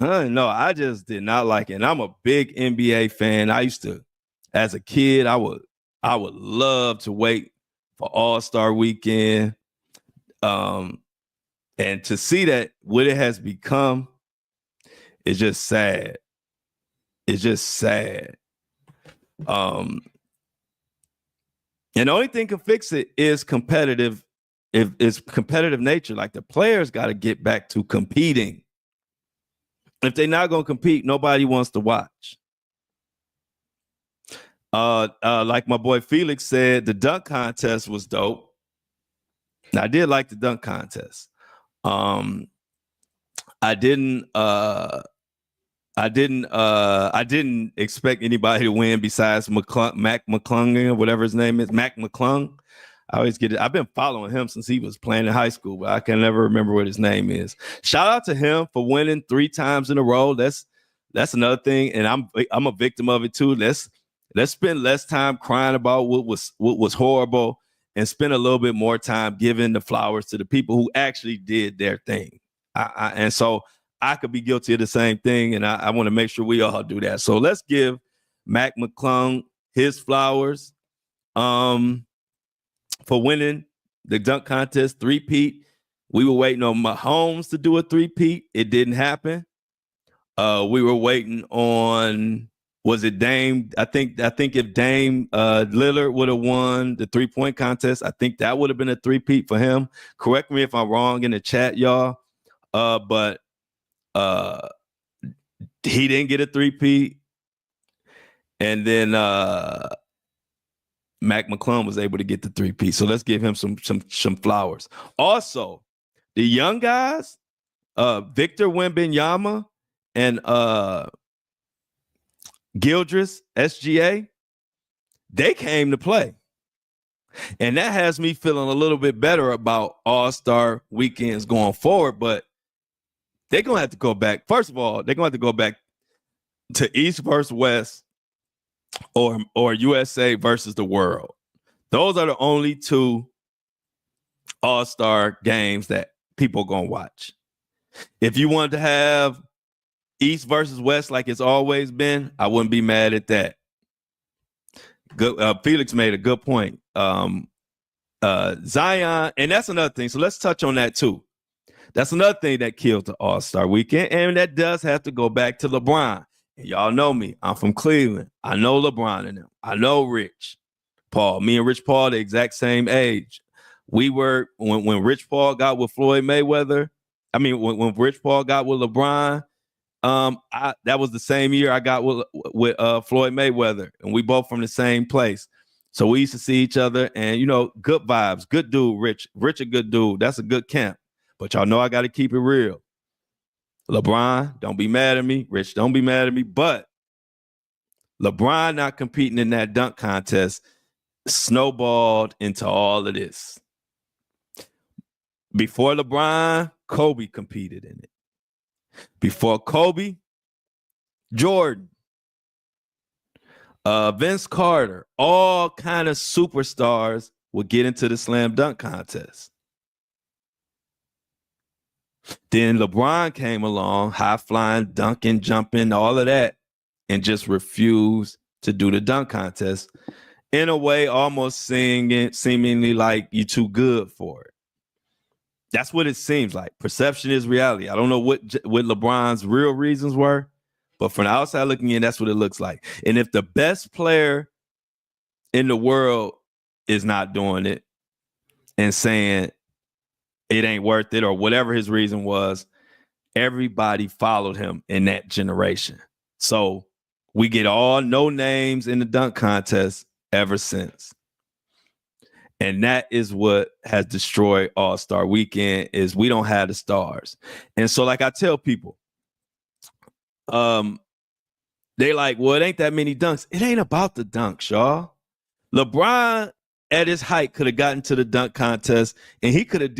no, I just did not like it. And I'm a big NBA fan. I used to, as a kid, I would love to wait for All-Star weekend. And to see that what it has become, it's just sad. It's just sad. And the only thing can fix it is competitive. If it's competitive nature, like the players got to get back to competing. If they're not going to compete, nobody wants to watch. Like my boy Felix said, the dunk contest was dope. Now, I did like the dunk contest. I didn't expect anybody to win besides Mac McClung, or whatever his name is, Mac McClung. I always get it. I've been following him since he was playing in high school, but I can never remember what his name is. Shout out to him for winning 3 times in a row. That's another thing, and I'm a victim of it too. Let's spend less time crying about what was horrible and spend a little bit more time giving the flowers to the people who actually did their thing. And so I could be guilty of the same thing, and I want to make sure we all do that. So let's give Mac McClung his flowers for winning the dunk contest 3-peat. We were waiting on Mahomes to do a 3-peat. It didn't happen. We were waiting on, was it Dame? I think if Dame Lillard would have won the 3-point contest, I think that would have been a 3-peat for him. Correct me if I'm wrong in the chat, y'all. But he didn't get a 3-peat. And then Mac McClung was able to get the 3-peat. So let's give him some flowers. Also, the young guys, Victor Wembanyama and Gildress, SGA, they came to play. And that has me feeling a little bit better about All-Star weekends going forward, but they're going to have to go back. First of all, they're going to have to go back to East versus West or USA versus the world. Those are the only 2 All-Star games that people are going to watch. If you wanted to have East versus West like it's always been, I wouldn't be mad at that. Good. Felix made a good point. Zion, and that's another thing. So let's touch on that too. That's another thing that killed the All-Star weekend, and that does have to go back to LeBron. And y'all know me. I'm from Cleveland. I know LeBron and them. I know Rich Paul. Me and Rich Paul, the exact same age. We were, when Rich Paul got with Floyd Mayweather, when Rich Paul got with LeBron, that was the same year I got with Floyd Mayweather, and we both from the same place. So we used to see each other and, good vibes, good dude, Rich. Rich, a good dude. That's a good camp. But y'all know I got to keep it real. LeBron, don't be mad at me. Rich, don't be mad at me. But LeBron not competing in that dunk contest snowballed into all of this. Before LeBron, Kobe competed in it. Before Kobe, Jordan, Vince Carter, all kind of superstars would get into the slam dunk contest. Then LeBron came along, high flying, dunking, jumping, all of that, and just refused to do the dunk contest. In a way, almost seemingly like you're too good for it. That's what it seems like. Perception is reality. I don't know what LeBron's real reasons were, but from the outside looking in, that's what it looks like. And if the best player in the world is not doing it and saying it ain't worth it or whatever his reason was, everybody followed him in that generation. So we get all no names in the dunk contest ever since. And that is what has destroyed All-Star Weekend is we don't have the stars. And so like I tell people, they like, well, it ain't that many dunks. It ain't about the dunks, y'all. LeBron at his height could have gotten to the dunk contest and he could have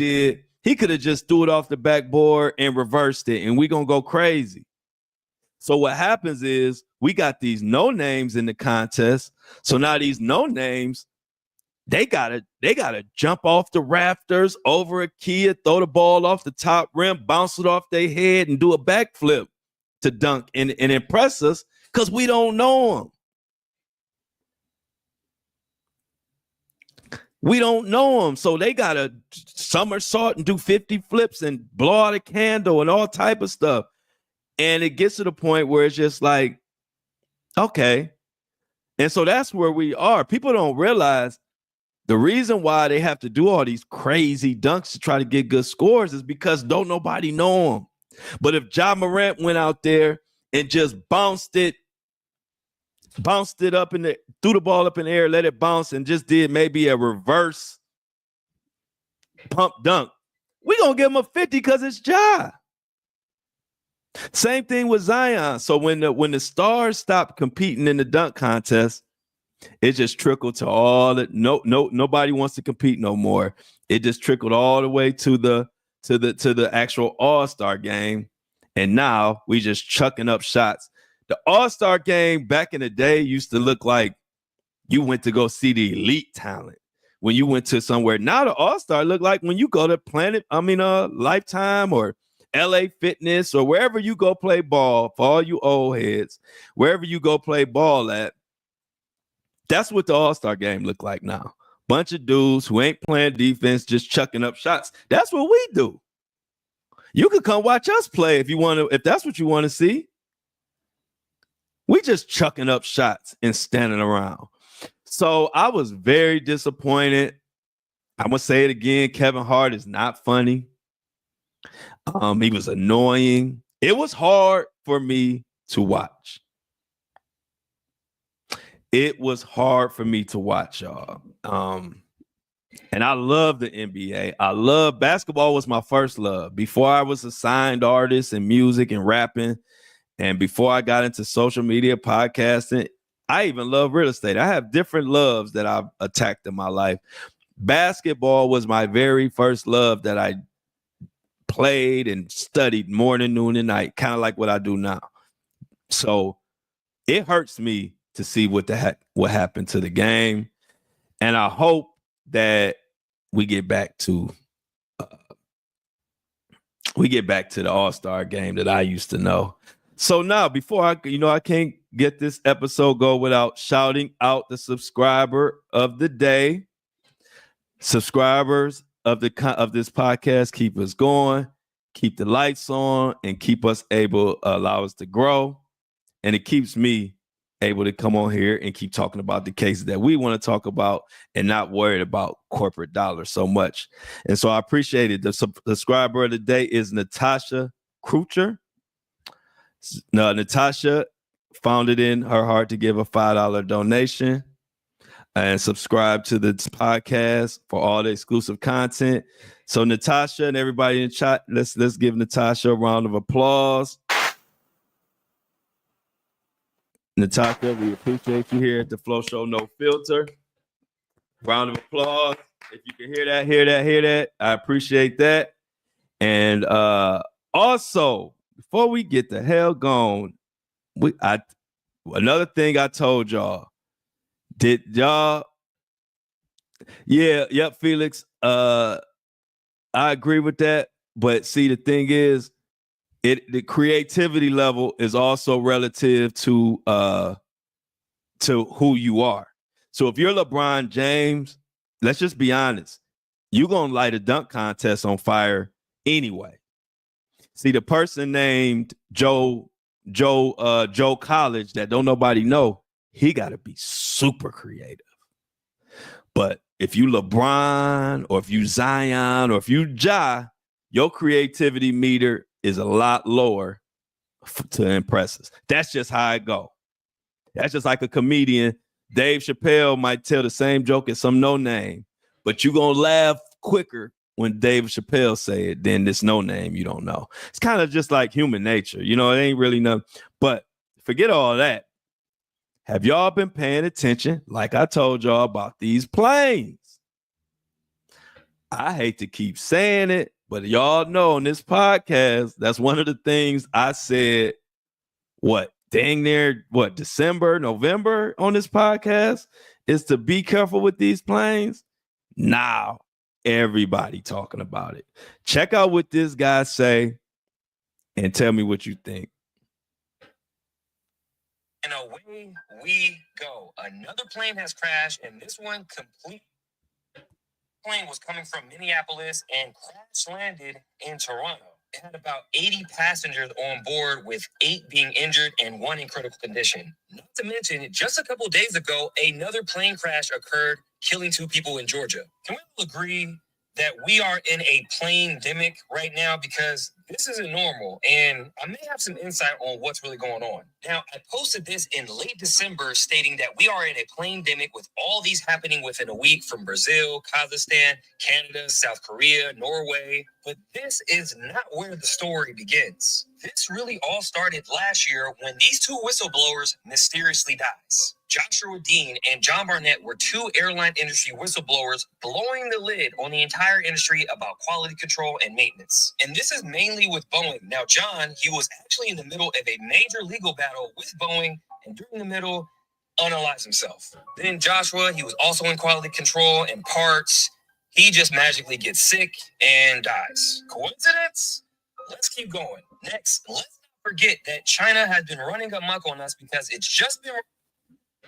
just threw it off the backboard and reversed it. And we gonna go crazy. So what happens is we got these no names in the contest. So now these no names, they gotta jump off the rafters over a kid, throw the ball off the top rim, bounce it off their head, and do a backflip to dunk and impress us because we don't know them. We don't know them. So they got to somersault and do 50 flips and blow out a candle and all type of stuff. And it gets to the point where it's just like, okay. And so that's where we are. People don't realize the reason why they have to do all these crazy dunks to try to get good scores is because don't nobody know them. But if Ja Morant went out there and just bounced it up threw the ball up in the air, let it bounce, and just did maybe a reverse pump dunk, we gonna give him a 50 because it's Ja. Same thing with Zion. So when the stars stopped competing in the dunk contest, it just trickled to all that. Nobody wants to compete no more. It just trickled all the way to the actual All-Star game, and now we just chucking up shots. The All-Star game back in the day used to look like you went to go see the elite talent when you went to somewhere. Now the All-Star look like when you go to Lifetime or LA Fitness or wherever you go play ball, for all you old heads, wherever you go play ball at. That's what the All-Star game look like now. Bunch of dudes who ain't playing defense, just chucking up shots. That's what we do. You could come watch us play if you want to, if that's what you want to see. We just chucking up shots and standing around. So I was very disappointed. I'm going to say it again. Kevin Hart is not funny. He was annoying. It was hard for me to watch. It was hard for me to watch, y'all. And I love the NBA. I love basketball was my first love. Before I was a signed artist in music and rapping, and before I got into social media, podcasting, I even love real estate. I have different loves that I've attacked in my life. Basketball was my very first love that I played and studied morning, noon, and night, kind of like what I do now. So it hurts me to see what happened to the game. And I hope that we get back to the All-Star game that I used to know. So now, before I can't get this episode go without shouting out the subscriber of the day. Subscribers of this podcast keep us going, keep the lights on, and keep us allow us to grow. And it keeps me able to come on here and keep talking about the cases that we want to talk about and not worried about corporate dollars so much. And so I appreciate it. The subscriber of the day is Natasha Krucher. Natasha found it in her heart to give a $5 donation. and subscribe to the podcast for all the exclusive content. So Natasha and everybody in chat, let's give Natasha a round of applause. Natasha, we appreciate you here at the Flow Show No Filter. Round of applause. If you can hear that. I appreciate that. And also, before we get the hell gone, another thing I told y'all. Did y'all? Yeah, yep, Felix. I agree with that. But see, the thing is, the creativity level is also relative to who you are. So if you're LeBron James, let's just be honest, you're gonna light a dunk contest on fire anyway. See, the person named Joe College that don't nobody know, he gotta be super creative. But if you LeBron or if you Zion or if you Ja, your creativity meter is a lot lower to impress us. That's just how I go. That's just like a comedian. Dave Chappelle might tell the same joke as some no name, but you're going to laugh quicker when Dave Chappelle say it than this no name you don't know. It's kind of just like human nature. You know, it ain't really nothing. But forget all that. Have y'all been paying attention, like I told y'all, about these planes? I hate to keep saying it, but y'all know on this podcast, that's one of the things I said, December, November on this podcast, is to be careful with these planes. Now, everybody talking about it. Check out what this guy say and tell me what you think. And away we go. Another plane has crashed, and this one plane was coming from Minneapolis and crash landed in Toronto. It had about 80 passengers on board, with 8 being injured and 1 in critical condition. Not to mention, just a couple days ago, another plane crash occurred, killing 2 people in Georgia. Can we all agree that we are in a plane-demic right now? Because this isn't normal, and I may have some insight on what's really going on. Now, I posted this in late December stating that we are in a plane-demic with all these happening within a week from Brazil, Kazakhstan, Canada, South Korea, Norway. But this is not where the story begins. This really all started last year when these 2 whistleblowers mysteriously dies. Joshua Dean and John Barnett were 2 airline industry whistleblowers blowing the lid on the entire industry about quality control and maintenance. And this is mainly with Boeing. Now, John, he was actually in the middle of a major legal battle with Boeing, and during the middle, unalived himself. Then Joshua, he was also in quality control and parts. He just magically gets sick and dies. Coincidence? Let's keep going. Next, let's not forget that China has been running amok on us because it's just been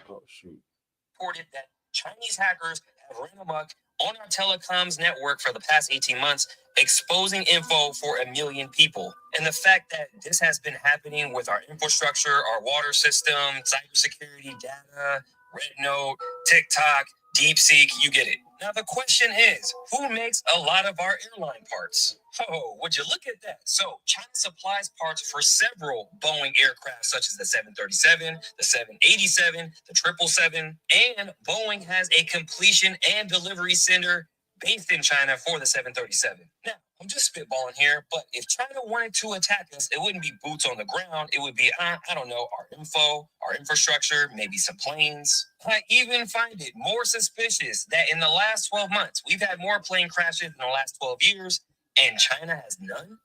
reported that Chinese hackers have run amok on our telecoms network for the past 18 months, exposing info for 1 million people. And the fact that this has been happening with our infrastructure, our water system, cybersecurity, data, Red Note, TikTok, DeepSeek, you get it. Now the question is, who makes a lot of our airline parts? Oh, would you look at that? So China supplies parts for several Boeing aircraft, such as the 737, the 787, the 777, and Boeing has a completion and delivery center based in China for the 737. Now, I'm just spitballing here, but if China wanted to attack us, it wouldn't be boots on the ground. It would be, I don't know, our info, our infrastructure, maybe some planes. I even find it more suspicious that in the last 12 months, we've had more plane crashes in the last 12 years, and China has none.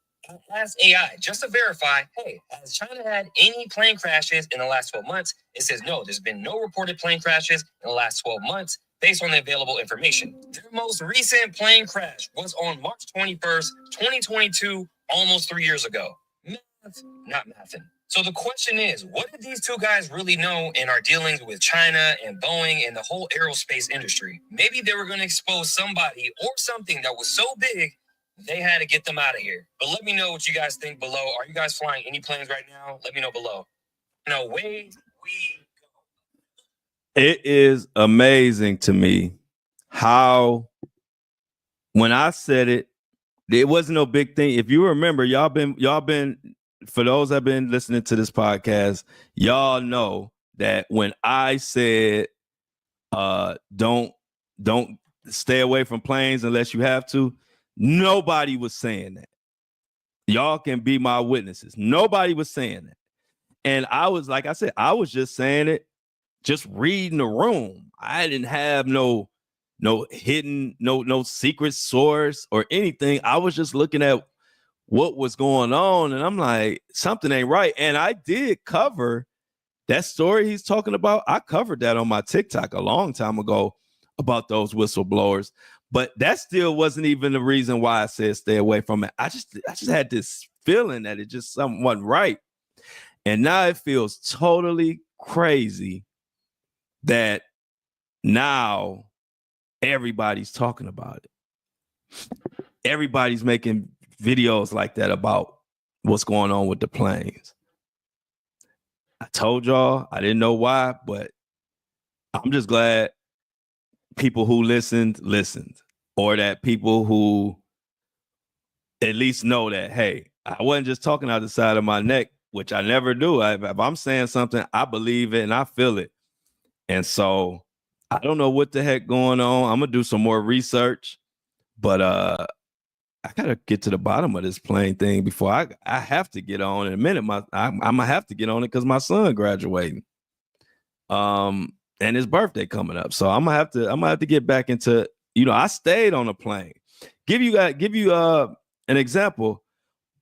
Ask AI just to verify, hey, has China had any plane crashes in the last 12 months? It says no, there's been no reported plane crashes in the last 12 months based on the available information. Their most recent plane crash was on March 21st, 2022, almost 3 years ago. Math, not mathin'. So the question is, what did these 2 guys really know in our dealings with China and Boeing and the whole aerospace industry? Maybe they were going to expose somebody or something that was so big they had to get them out of here. But let me know what you guys think below. Are you guys flying any planes right now? Let me know below. No, way we go. It is amazing to me how, when I said it, it wasn't no big thing. If you remember, y'all been, for those that have been listening to this podcast, y'all know that when I said Don't stay away from planes unless you have to. Nobody was saying that. Y'all can be my witnesses. Nobody was saying that. And I was, like I said, I was just saying it, just reading the room. I didn't have no hidden, no secret source or anything. I was just looking at what was going on, and I'm like, something ain't right. And I did cover that story he's talking about. I covered that on my TikTok a long time ago about those whistleblowers, but that still wasn't even the reason why I said stay away from it. I just had this feeling that it just something wasn't right. And now it feels totally crazy that now everybody's talking about it. Everybody's making videos like that about what's going on with the planes. I told y'all I didn't know why, but I'm just glad people who listened, or that people who at least know that, hey, I wasn't just talking out the side of my neck, which I never do. If I'm saying something, I believe it and I feel it. And so I don't know what the heck going on. I'm going to do some more research, but I got to get to the bottom of this plane thing before I have to get on in a minute. I'm going to have to get on it because my son graduating. And his birthday coming up. So I'm going to have to get back into, I stayed on a plane. Give you an example.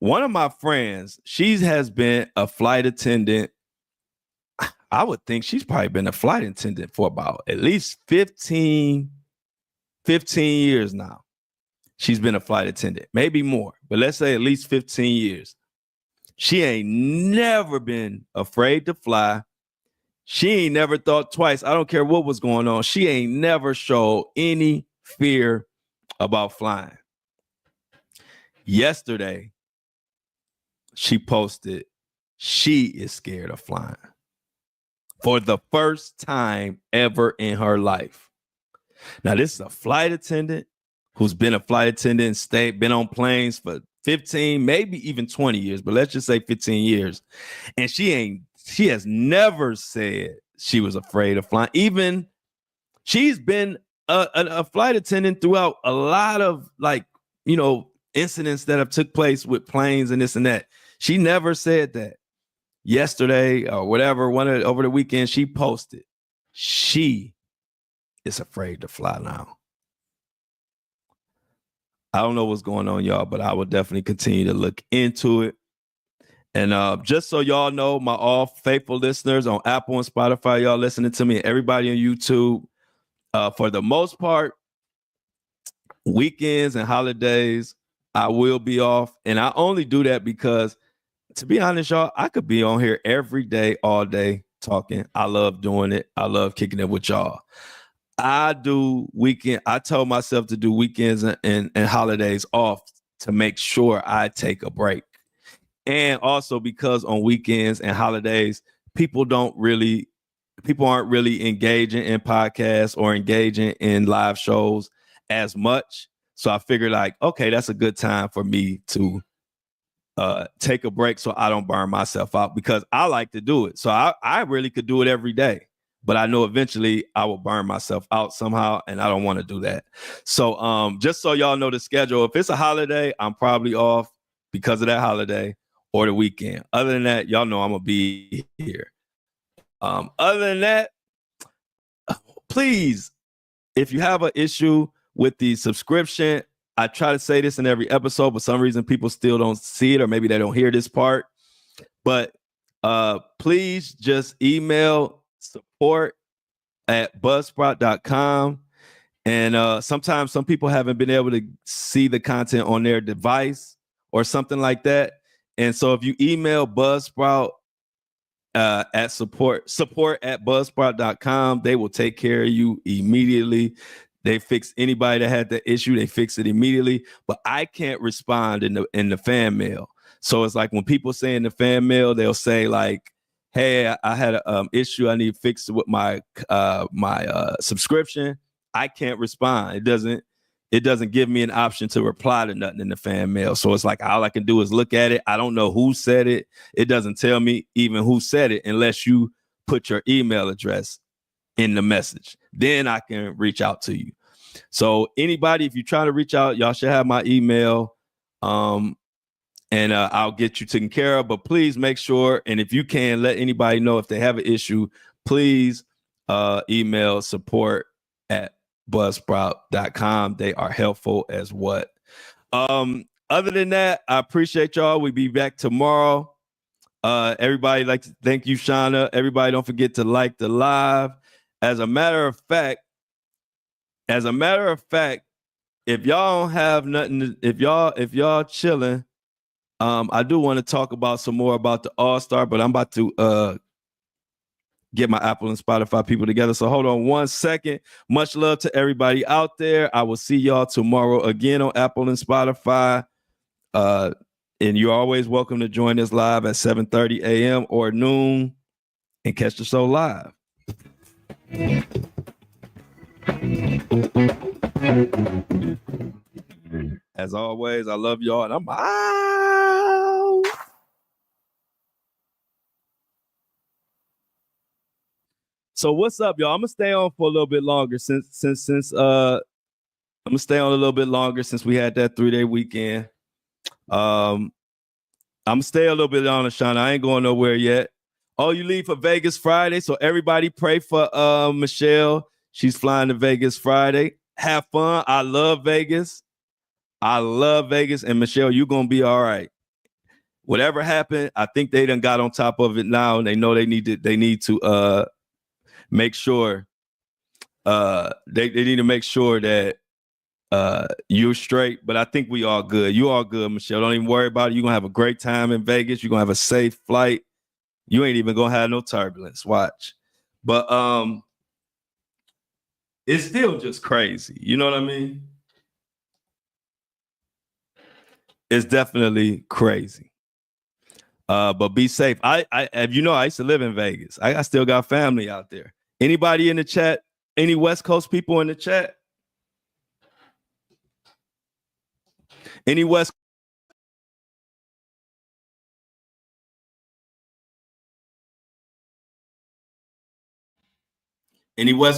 One of my friends, she has been a flight attendant. I would think she's probably been a flight attendant for about at least 15 years now. She's been a flight attendant, maybe more, but let's say at least 15 years. She ain't never been afraid to fly. She ain't never thought twice. I don't care what was going on. She ain't never showed any fear about flying. Yesterday, she posted she is scared of flying for the first time ever in her life. Now, this is a flight attendant who's been a flight attendant and been on planes for 15, maybe even 20 years, but let's just say 15 years. And she has never said she was afraid of flying. Even she's been a flight attendant throughout a lot of incidents that have took place with planes and this and that. She never said that. Yesterday or whatever, over the weekend, she posted she is afraid to fly now. I don't know what's going on, y'all, but I will definitely continue to look into it. And just so y'all know, my all faithful listeners on Apple and Spotify, y'all listening to me, and everybody on YouTube, for the most part, weekends and holidays, I will be off. And I only do that because, to be honest, y'all, I could be on here every day, all day talking. I love doing it. I love kicking it with y'all. I told myself to do weekends and holidays off to make sure I take a break. And also because on weekends and holidays, people aren't really engaging in podcasts or engaging in live shows as much. So I figured okay, that's a good time for me to take a break so I don't burn myself out, because I like to do it. So I really could do it every day, but I know eventually I will burn myself out somehow, and I don't want to do that. So just so y'all know the schedule, if it's a holiday, I'm probably off because of that holiday or the weekend. Other than that, y'all know I'm going to be here. Other than that, please, if you have an issue with the subscription, I try to say this in every episode, but for some reason people still don't see it, or maybe they don't hear this part. But please just email support@buzzsprout.com. And sometimes some people haven't been able to see the content on their device or something like that. And so if you email Buzzsprout at support@buzzsprout.com, they will take care of you immediately. They fix anybody that had the issue. They fix it immediately. But I can't respond in the fan mail. So it's like when people say in the fan mail, they'll say like, "Hey, I had an issue. I need to fix it with my subscription." I can't respond. It doesn't give me an option to reply to nothing in the fan mail. So it's like all I can do is look at it. I don't know who said it. It doesn't tell me even who said it unless you put your email address in the message. Then I can reach out to you. So anybody, if you're trying to reach out, y'all should have my email. And I'll get you taken care of. But please make sure, and if you can, let anybody know if they have an issue, please email support@buzzsprout.com. They are helpful as what. Other than that, I appreciate y'all. We'll be back tomorrow. Everybody, like to thank you, Shauna. Everybody, don't forget to like the live. As a matter of fact, if y'all don't have nothing, if y'all chilling, I do want to talk about some more about the All-Star, but I'm about to get my Apple and Spotify people together. So hold on one second. Much love to everybody out there. I will see y'all tomorrow again on Apple and Spotify. And you're always welcome to join us live at 7:30 a.m. or noon and catch the show live. As always, I love y'all, and I'm out. So what's up, y'all? I'm gonna stay on for a little bit longer since I'm gonna stay on a little bit longer since we had that 3-day weekend. I'm gonna stay a little bit on, Shauna. I ain't going nowhere yet. Oh, you leave for Vegas Friday, so everybody pray for Michelle. She's flying to Vegas Friday. Have fun. I love Vegas. And Michelle, you're gonna be all right. Whatever happened, I think they done got on top of it now, and they know they need to make sure they need to make sure that you're straight. But I think we all good. You all good, Michelle. Don't even worry about it. You're gonna have a great time in Vegas. You're gonna have a safe flight. You ain't even gonna have no turbulence. Watch. But it's still just crazy. You know what I mean? It's definitely crazy. But be safe. I used to live in Vegas. I still got family out there. Anybody in the chat? Any West Coast people in the chat? Any West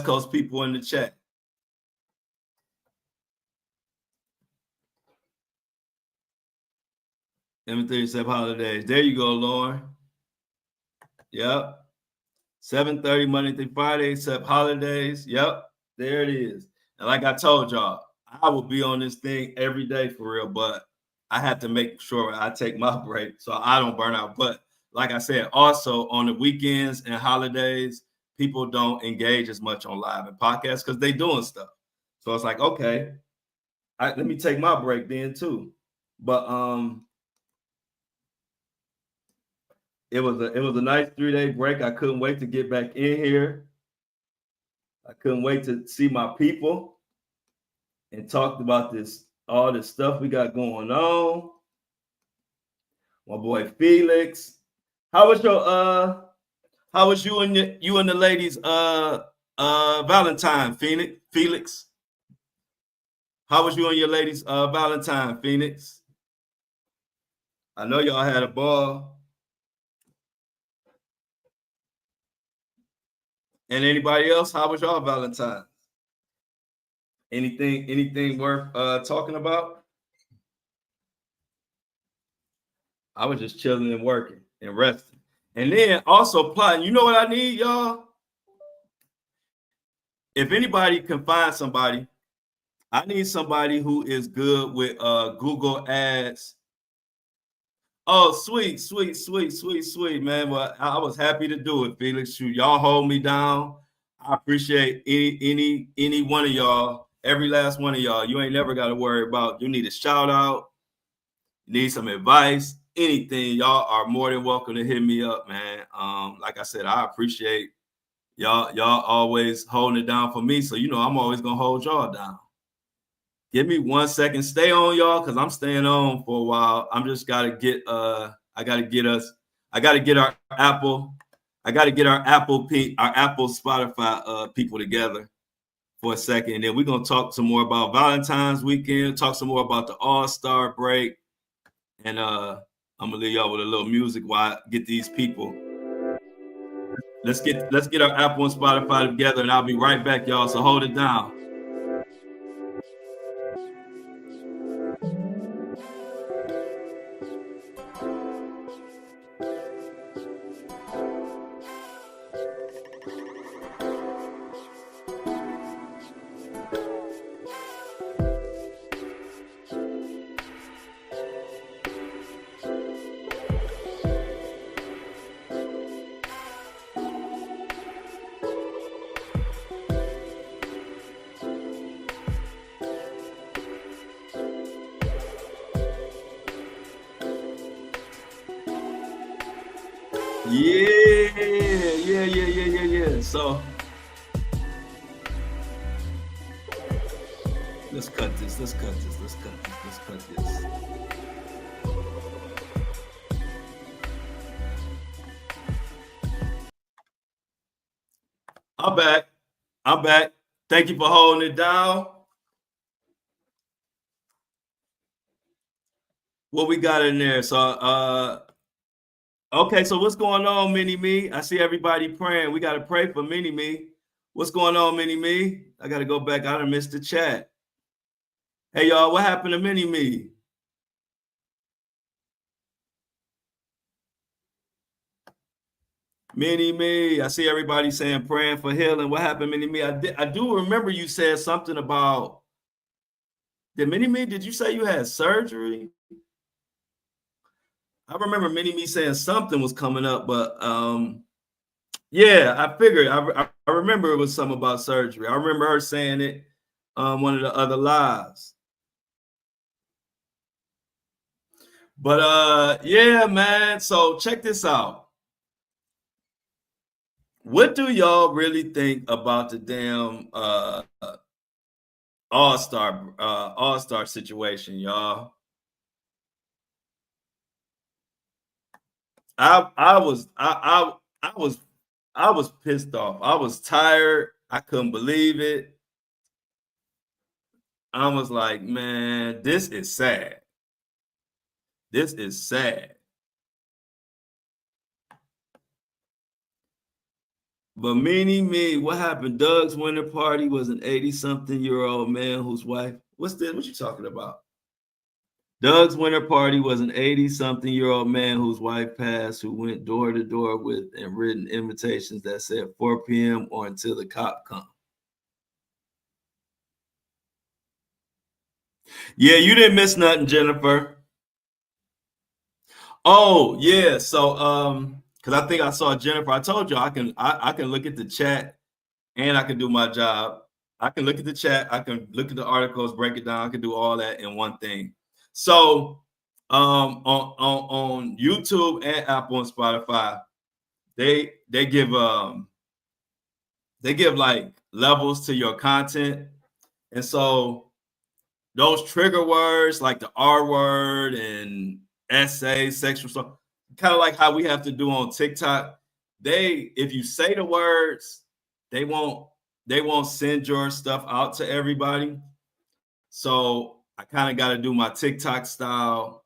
Coast people in the chat? M37 holidays. There you go, Lauren. Yep. 7:30 Monday through Friday, except holidays. Yep. There it is. And like I told y'all, I will be on this thing every day for real, but I have to make sure I take my break so I don't burn out. But like I said, also on the weekends and holidays, people don't engage as much on live and podcasts because they doing stuff. So it's like, okay, let me take my break then too. But it was a nice 3-day break. I couldn't wait to get back in here. I couldn't wait to see my people and talk about all this stuff we got going on. My boy Felix. How was you and the ladies Valentine, Felix? How was you and your ladies Valentine, Phoenix? I know y'all had a ball. And anybody else? How was y'all Valentine? Anything worth talking about? I was just chilling and working and resting. And then also plotting. You know what I need, y'all? If anybody can find somebody, I need somebody who is good with Google Ads. Oh, sweet, man. Well, I was happy to do it, Felix. Shoot, y'all hold me down. I appreciate any one of y'all, every last one of y'all. You ain't never got to worry about. You need a shout out, need some advice, anything. Y'all are more than welcome to hit me up, man. Like I said, I appreciate y'all always holding it down for me. So I'm always gonna hold y'all down. Give me 1 second. Stay on, y'all, because I'm staying on for a while. I'm just gotta get our Apple Spotify people together for a second. And then we're gonna talk some more about Valentine's weekend, talk some more about the All-Star break. And I'm gonna leave y'all with a little music while I get these people Let's get our Apple and Spotify together, and I'll be right back, y'all. So hold it down. Yeah. So let's cut this. I'm back. Thank you for holding it down. What we got in there? So okay, so what's going on, Mini Me? I see everybody praying. We got to pray for Mini Me. What's going on, Mini Me? I got to go back. I done missed the chat. Hey, y'all, what happened to Mini Me? Mini Me, I see everybody saying praying for healing. What happened, Mini Me? I do remember you said something about. Mini Me, did you say you had surgery? I remember Mini Me saying something was coming up, but yeah, I figured. I remember it was something about surgery. I remember her saying it on one of the other lives. But yeah, man. So check this out. What do y'all really think about the damn all-star situation, y'all? I was pissed off. I was tired. I couldn't believe it. I was like, man, this is sad. This is sad. But me, what happened? Doug's winter party was an 80-something-year-old man whose wife. What's this? What you talking about? Doug's winter party was an 80-something-year-old man whose wife passed, who went door to door with and written invitations that said 4 p.m. or until the cop come. Yeah, you didn't miss nothing, Jennifer. Oh, yeah. So because I think I saw Jennifer. I told you I can look at the chat and I can do my job. I can look at the chat, I can look at the articles, break it down, I can do all that in one thing. So on YouTube and Apple and Spotify, they give like levels to your content. And so those trigger words like the R word and essay, sexual stuff, kind of like how we have to do on TikTok. If you say the words, they won't send your stuff out to everybody. So I kind of got to do my TikTok style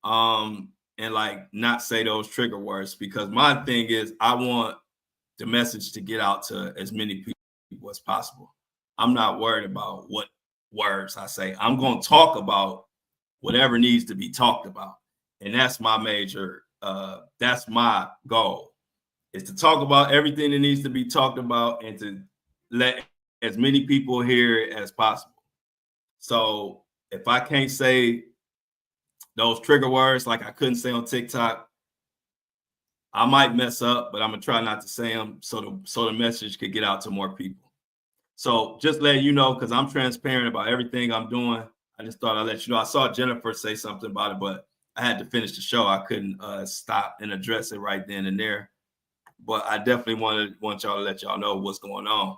and like not say those trigger words, because my thing is I want the message to get out to as many people as possible. I'm not worried about what words I say. I'm going to talk about whatever needs to be talked about. And that's my major, that's my goal, is to talk about everything that needs to be talked about and to let as many people hear it as possible. So if I can't say those trigger words like I couldn't say on TikTok, I might mess up, but I'm gonna try not to say them so the message could get out to more people. So just letting you know, because I'm transparent about everything I'm doing. I just thought I'd let you know. I saw Jennifer say something about it, but I had to finish the show. I couldn't stop and address it right then and there. But I definitely want y'all to let y'all know what's going on.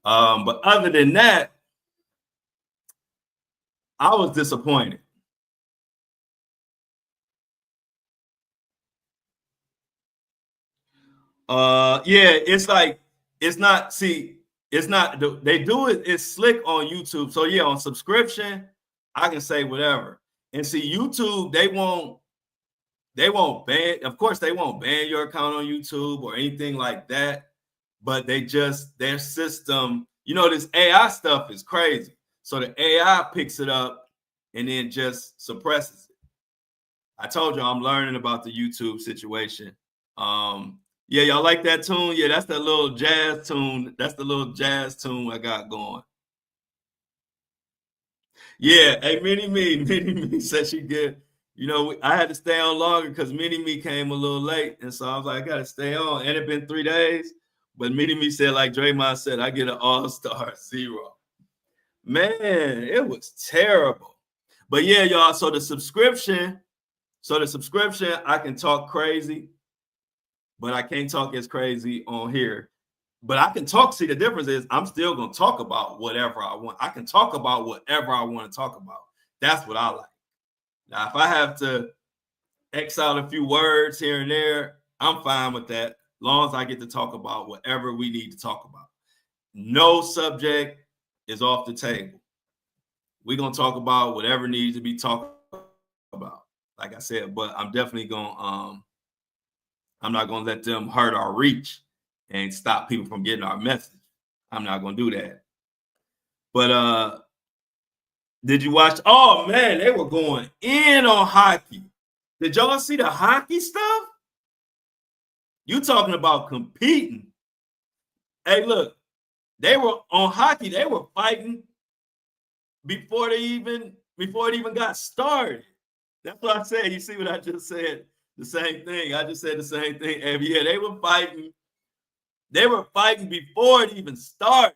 But other than that, I was disappointed. Yeah, it's like it's not. See, it's not. They do it. It's slick on YouTube. So yeah, on subscription, I can say whatever. And see, YouTube, they won't. they won't ban. Of course, they won't ban your account on YouTube or anything like that. But they just their system. You know, this AI stuff is crazy. So the AI picks it up and then just suppresses it. I told you I'm learning about the YouTube situation. Yeah, y'all like that tune? Yeah, that's that little jazz tune. That's the little jazz tune I got going. Yeah, hey, Mini Me said she good. You know, I had to stay on longer because Mini Me came a little late, and so I was like, I gotta stay on. And it been 3 days, but Mini Me said, like Draymond said, I get an all-star 0. Man, it was terrible. But yeah, y'all. So the subscription, I can talk crazy, but I can't talk as crazy on here. But I can talk. See, the difference is I'm still gonna talk about whatever I want. I can talk about whatever I want to talk about. That's what I like. Now, if I have to X out a few words here and there, I'm fine with that. Long as I get to talk about whatever we need to talk about. No subject is off the table. We're gonna talk about whatever needs to be talked about. Like I said, but I'm definitely gonna I'm not gonna let them hurt our reach and stop people from getting our message. I'm not gonna do that. But did you watch? Oh man, they were going in on hockey. Did y'all see the hockey stuff? You talking about competing? Hey, look, they were on hockey. They were fighting before it even got started. That's what I said. You see what I just said? The same thing. I just said the same thing. And yeah, they were fighting. They were fighting before it even started.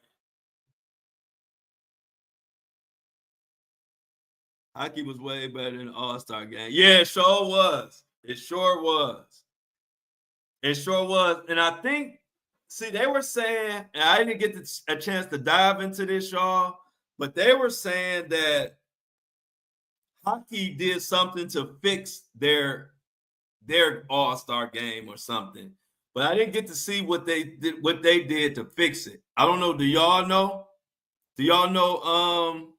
Hockey was way better than the All-Star game. Yeah, it sure was. It sure was. It sure was. And I think, see, they were saying, and I didn't get a chance to dive into this, y'all, but they were saying that hockey did something to fix their All-Star game or something. But I didn't get to see what they did to fix it. I don't know. Do y'all know? Do y'all know?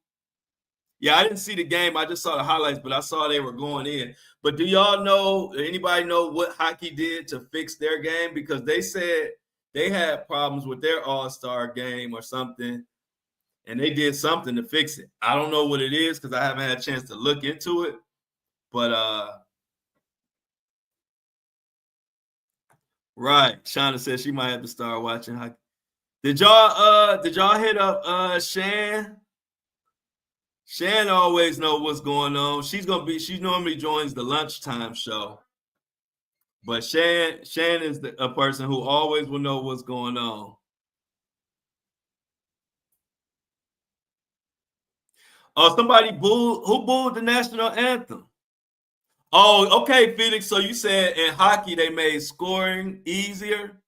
Yeah, I didn't see the game. I just saw the highlights, but I saw they were going in. But do y'all know, anybody know what hockey did to fix their game? Because they said they had problems with their All-Star game or something, and they did something to fix it. I don't know what it is because I haven't had a chance to look into it. But right. Shauna said she might have to start watching hockey. Did y'all hit up Shan? Shan always know what's going on. She normally joins the lunchtime show. But Shan is a person who always will know what's going on. Oh, somebody booed. Who booed the national anthem? Oh, okay, Felix. So you said in hockey they made scoring easier?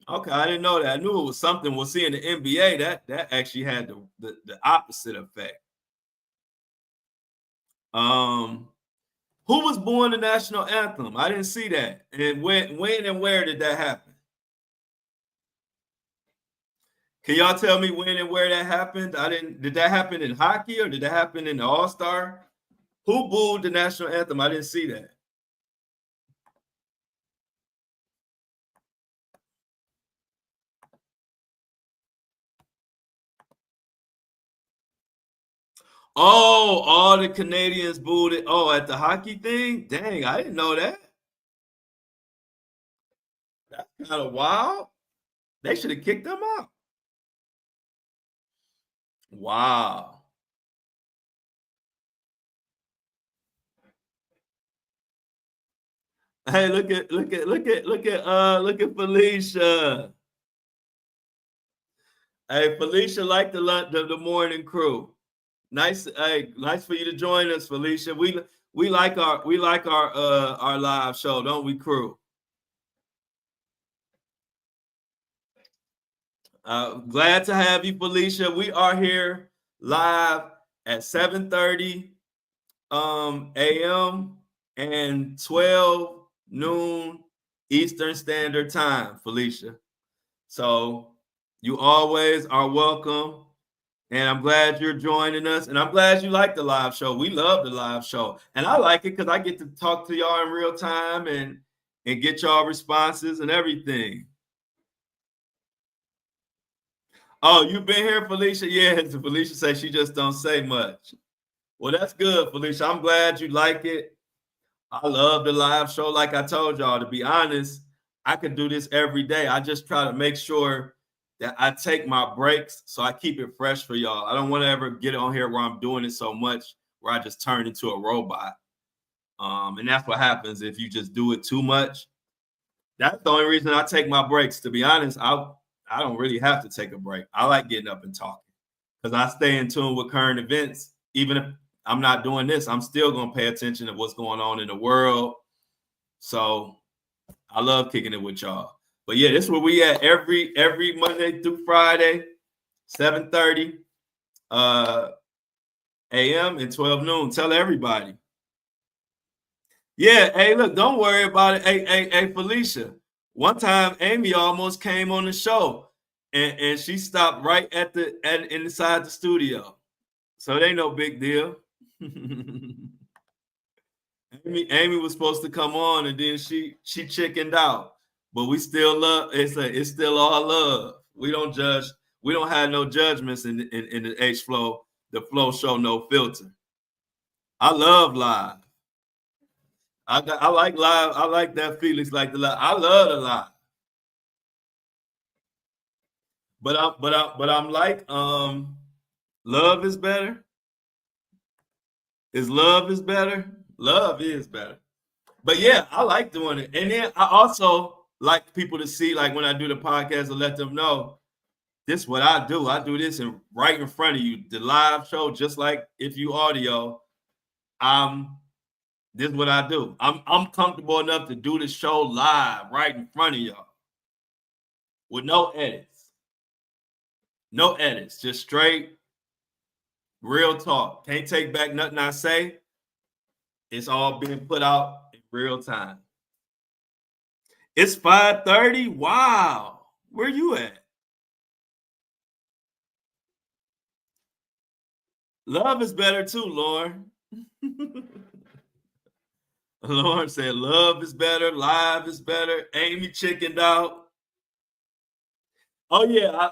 Okay, I didn't know that. I knew it was something. We'll see in the NBA that actually had the opposite effect. Who was born the national anthem? I didn't see that. And when and where did that happen? Can y'all tell me when and where that happened? Did that happen in hockey or did that happen in the All-Star? Who booed the national anthem? I didn't see that. Oh, all the Canadians booed it. Oh, at the hockey thing? Dang, I didn't know that. That's kind of wild. They should have kicked them out. Wow. Hey, look at Felicia. Hey, Felicia, like the morning crew. Nice, hey, nice for you to join us, Felicia. We like our live show, don't we, crew? Glad to have you, Felicia. We are here live at 7:30 a.m. and 12 noon Eastern Standard Time, Felicia. So you always are welcome And I'm glad you're joining us. And I'm glad you like the live show. We love the live show. And I like it because I get to talk to y'all in real time and get y'all responses and everything. Oh, you've been here, Felicia? Yeah, Felicia says she just don't say much. Well, that's good, Felicia. I'm glad you like it. I love the live show. Like I told y'all, to be honest, I could do this every day. I just try to make sure that I take my breaks so I keep it fresh for y'all. I don't want to ever get on here where I'm doing it so much where I just turn into a robot. And that's what happens if you just do it too much. That's the only reason I take my breaks. To be honest, I don't really have to take a break. I like getting up and talking because I stay in tune with current events. Even if I'm not doing this, I'm still going to pay attention to what's going on in the world. So I love kicking it with y'all. But yeah, this is where we at every Monday through Friday, 7:30 a.m. and 12 noon. Tell everybody. Yeah, hey, look, don't worry about it. Hey, Felicia. One time Amy almost came on the show and she stopped right inside the studio. So it ain't no big deal. Amy was supposed to come on and then she chickened out. But we still love it's still all love. We don't judge, we don't have no judgments in the H Flow, the Flow Show, no filter. I love live. I like live. I like that Felix like the live. I love the live. But I'm like, love is better. Love is better? Love is better. But yeah, I like doing it. And then I also like people to see, like when I do the podcast, to let them know this is what I do. I do this right in front of you, the live show, just like if you audio. This is what I do. I'm comfortable enough to do the show live right in front of y'all with no edits. No edits, just straight real talk. Can't take back nothing I say. It's all being put out in real time. It's 5:30. Wow. Where you at? Love is better too, Lauren. Lauren said love is better, live is better. Amy chickened out. Oh yeah,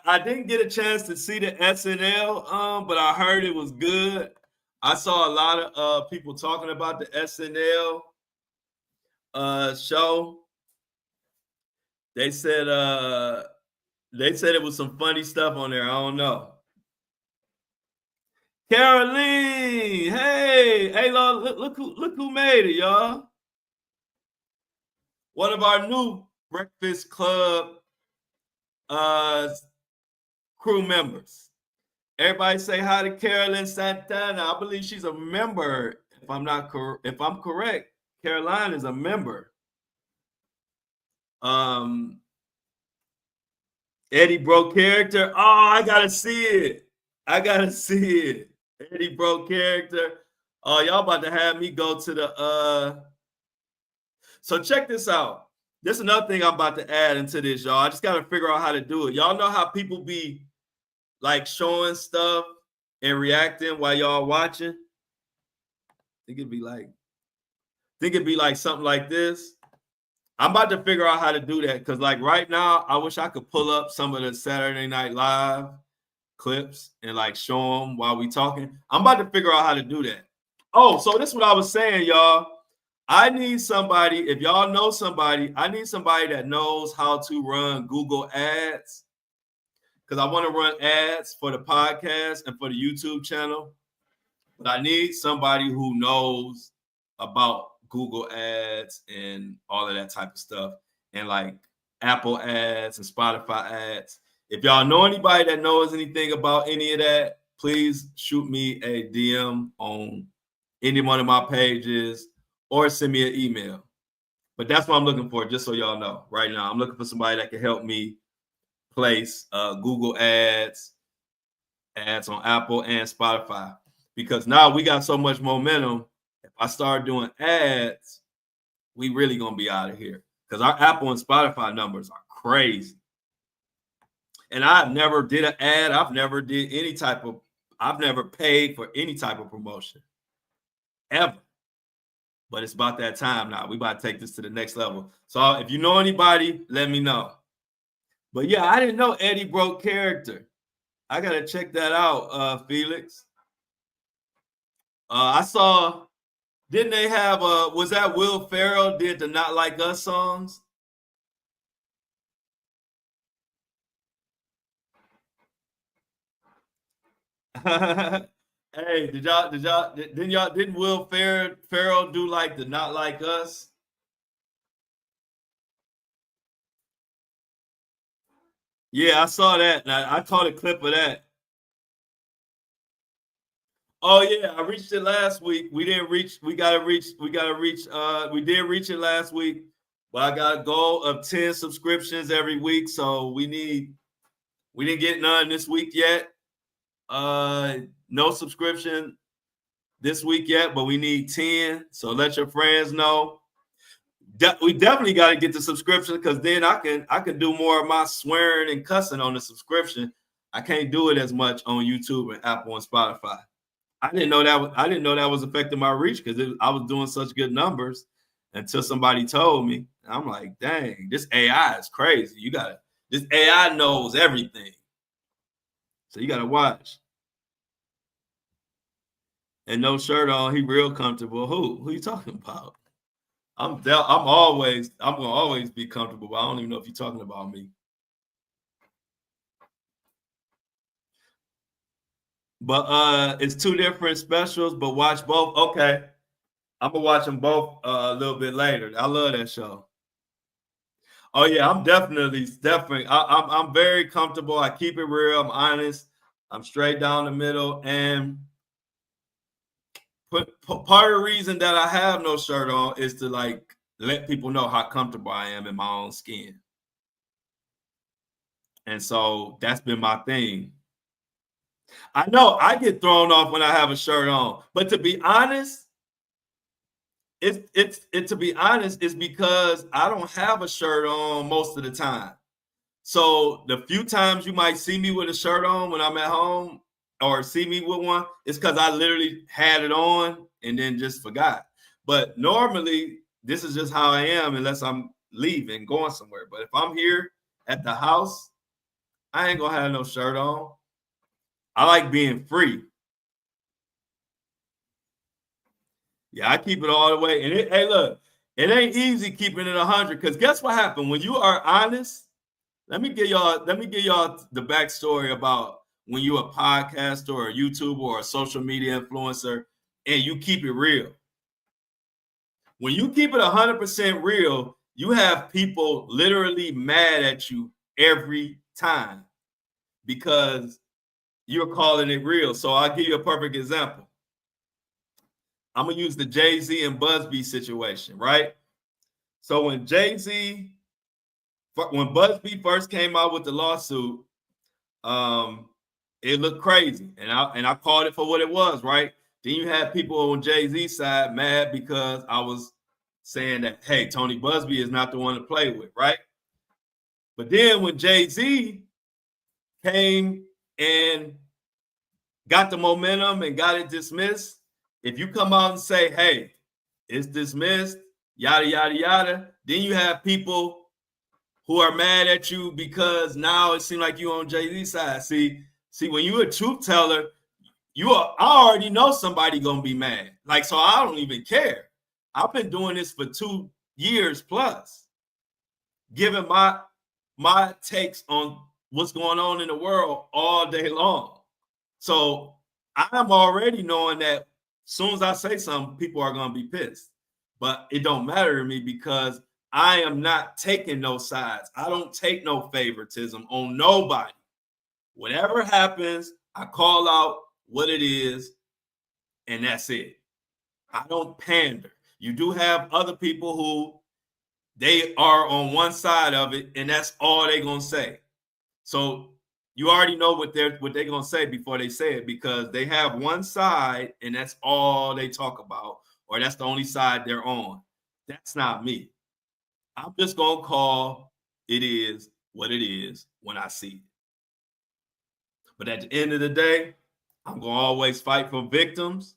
I didn't get a chance to see the SNL, but I heard it was good. I saw a lot of people talking about the SNL show. They said it was some funny stuff on there. I don't know. Caroline, hey, look who made it, y'all. One of our new Breakfast Club crew members. Everybody say hi to Carolyn Santana. I believe she's a member. If I'm correct, Caroline is a member. Eddie Bro character. Oh, I gotta see it. Eddie Bro character. Oh, y'all about to have me go to the So check this out. This is another thing I'm about to add into this, y'all. I just gotta figure out how to do it. Y'all know how people be like showing stuff and reacting while y'all watching? Think it'd be like something like this. I'm about to figure out how to do that because, like, right now, I wish I could pull up some of the Saturday Night Live clips and like show them while we talking. I'm about to figure out how to do that. Oh, so this is what I was saying, y'all. I need somebody. If y'all know somebody, I need somebody that knows how to run Google Ads because I want to run ads for the podcast and for the YouTube channel. But I need somebody who knows about Google ads and all of that type of stuff and like Apple ads and Spotify ads. If y'all know anybody that knows anything about any of that, please shoot me a DM on any one of my pages or send me an email. But that's what I'm looking for, just so y'all know right now. I'm looking for somebody that can help me place Google ads on Apple and Spotify. Because now we got so much momentum. If I start doing ads, we really gonna be out of here. Because our Apple and Spotify numbers are crazy. And I've never did an ad. I've never paid for any type of promotion ever. But it's about that time now. We about to take this to the next level. So if you know anybody, let me know. But yeah, I didn't know Eddie broke character. I gotta check that out, Felix. I saw, didn't they have was that Will Ferrell did the Not Like Us songs? Hey, didn't Will Ferrell do like the Not Like Us? Yeah, I saw that. And I caught a clip of that. Oh yeah, I reached it last week. We didn't reach. We gotta reach. We did reach it last week, but I got a goal of 10 subscriptions every week. So we didn't get none this week yet. No subscription this week yet, but we need 10. So let your friends know. We definitely got to get the subscription because then I can do more of my swearing and cussing on the subscription. I can't do it as much on YouTube and Apple and Spotify. I didn't know that was affecting my reach because I was doing such good numbers until somebody told me. I'm like, dang, this AI is crazy. This AI knows everything. So you gotta watch. And no shirt on, he real comfortable. Who you talking about? I'm gonna always be comfortable, but I don't even know if you're talking about me. But it's two different specials, but watch both. Okay. I'm gonna watch them both a little bit later. I love that show. Oh yeah, I'm definitely. I'm very comfortable. I keep it real. I'm honest. I'm straight down the middle, and part of the reason that I have no shirt on is to like let people know how comfortable I am in my own skin. And so that's been my thing. I know I get thrown off when I have a shirt on, but to be honest, it's because I don't have a shirt on most of the time. So the few times you might see me with a shirt on when I'm at home or see me with one, it's because I literally had it on and then just forgot. But normally, this is just how I am unless I'm leaving, going somewhere. But if I'm here at the house, I ain't gonna have no shirt on. I like being free. Yeah, I keep it all the way. And hey, look, it ain't easy keeping it 100 because guess what happened when you are honest. Let me give y'all the backstory about when you're a podcaster or a YouTuber or a social media influencer and you keep it real. When you keep it 100% real, you have people literally mad at you every time because you're calling it real. So I'll give you a perfect example. I'm gonna use the Jay-Z and Buzbee situation, right? So when Buzbee first came out with the lawsuit, it looked crazy, and I called it for what it was, right? Then you had people on Jay-Z's side mad because I was saying that, hey, Tony Buzbee is not the one to play with, right? But then when Jay-Z came and got the momentum and got it dismissed, if you come out and say, hey, it's dismissed, yada, yada, yada, then you have people who are mad at you because now it seems like you on Jay-Z's side. See, when you're a truth teller, I already know somebody gonna be mad. Like, so I don't even care. I've been doing this for 2 years plus, giving my takes on what's going on in the world all day long. So I'm already knowing that as soon as I say something, people are gonna be pissed. But it don't matter to me because I am not taking no sides. I don't take no favoritism on nobody. Whatever happens, I call out what it is, and that's it. I don't pander. You do have other people who they are on one side of it, and that's all they're gonna say. So you already know what they're gonna say before they say it because they have one side, and that's all they talk about, or that's the only side they're on. That's not me. I'm just gonna call it is what it is when I see it. But at the end of the day, I'm going to always fight for victims,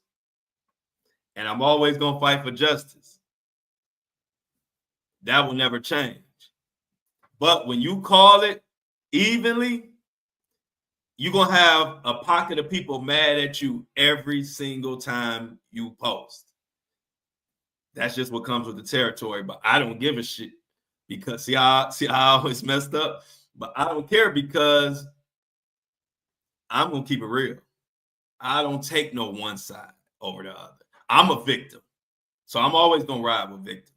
and I'm always going to fight for justice. That will never change. But when you call it evenly, you're going to have a pocket of people mad at you every single time you post. That's just what comes with the territory. But I don't give a shit because see how I always messed up? But I don't care because I'm going to keep it real. I don't take no one side over the other. I'm a victim. So I'm always going to ride with victims.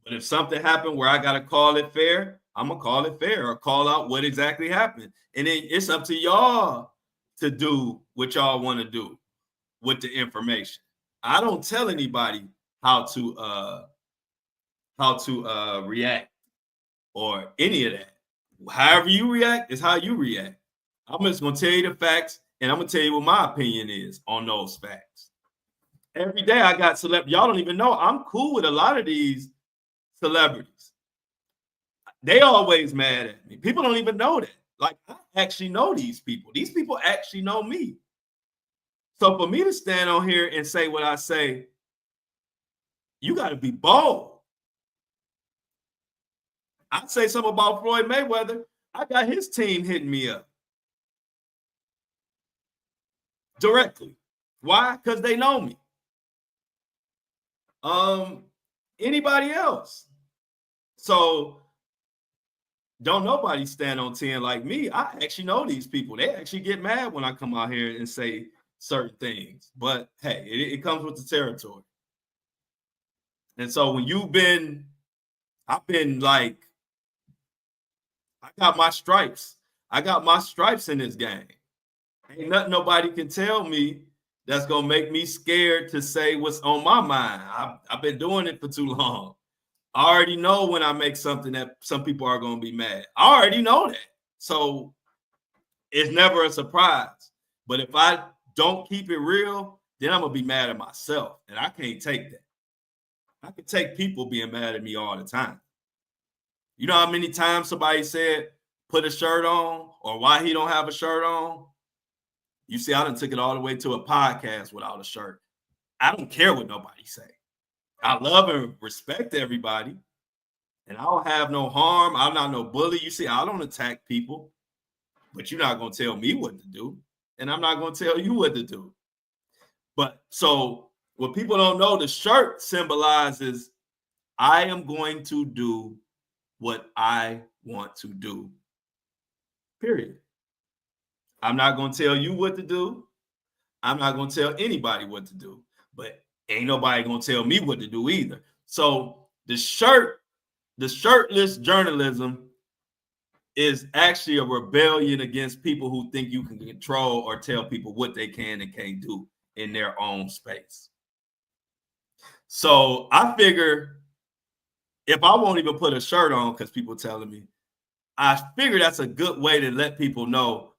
But if something happened where I got to call it fair, I'm going to call it fair or call out what exactly happened. And then it's up to y'all to do what y'all want to do with the information. I don't tell anybody how to react or any of that. However you react is how you react. I'm just going to tell you the facts, and I'm going to tell you what my opinion is on those facts. Every day I got celebrities. Y'all don't even know. I'm cool with a lot of these celebrities. They always mad at me. People don't even know that. Like, I actually know these people. These people actually know me. So for me to stand on here and say what I say, you got to be bold. I say something about Floyd Mayweather. I got his team hitting me up directly. Why? Because they know me. Anybody else? So don't nobody stand on 10 like me. I actually know these people. They actually get mad when I come out here and say certain things. But hey, it comes with the territory. And so when I've been like, I got my stripes. I got my stripes in this game. Ain't nothing nobody can tell me that's going to make me scared to say what's on my mind. I've been doing it for too long. I already know when I make something that some people are going to be mad. I already know that. So it's never a surprise. But if I don't keep it real, then I'm going to be mad at myself. And I can't take that. I can take people being mad at me all the time. You know how many times somebody said, put a shirt on, or why he don't have a shirt on? You see, I done took it all the way to a podcast without a shirt. I don't care what nobody say. I love and respect everybody, and I don't have no harm. I'm not no bully. You see, I don't attack people, but you're not going to tell me what to do, and I'm not going to tell you what to do. But so what people don't know, the shirt symbolizes I am going to do what I want to do, period. I'm not going to tell you what to do. I'm not going to tell anybody what to do, but ain't nobody going to tell me what to do either. So the shirtless journalism is actually a rebellion against people who think you can control or tell people what they can and can't do in their own space. So I figure if I won't even put a shirt on because people telling me, I figure that's a good way to let people know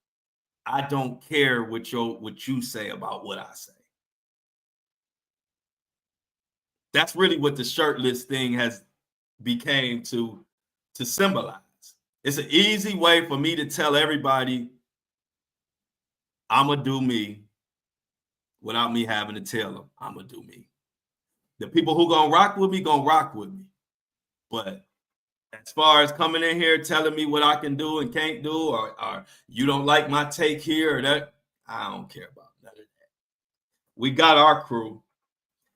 I don't care what you say about what I say. That's really what the shirtless thing has became to symbolize. It's an easy way for me to tell everybody I'm going to do me without me having to tell them I'm going to do me. The people who going to rock with me, going to rock with me. But as far as coming in here telling me what I can do and can't do, or you don't like my take here or that, I don't care about none of that. We got our crew,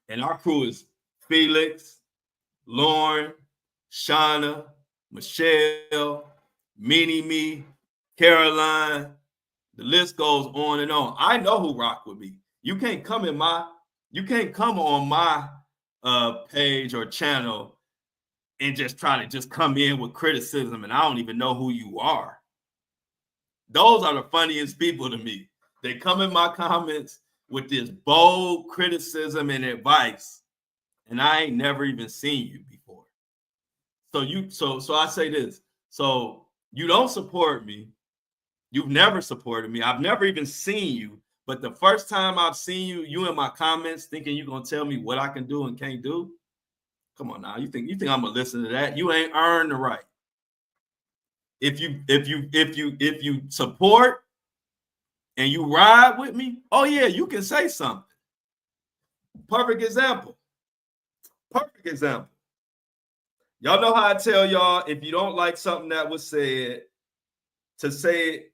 and our crew is Felix, Lauren, Shauna, Michelle, Minnie Me, Caroline. The list goes on and on. I know who rock with me. You can't come on my page or channel and just try to just come in with criticism, and I don't even know who you are. Those are the funniest people to me. They come in my comments with this bold criticism and advice, and I ain't never even seen you before. So I say this. So you don't support me. You've never supported me. I've never even seen you. But the first time I've seen you, you in my comments thinking you're gonna tell me what I can do and can't do. Come on now. You think I'm gonna listen to that? You ain't earned the right. If you support and you ride with me, oh yeah, you can say something. Perfect example. Perfect example. Y'all know how I tell y'all, if you don't like something that was said, to say it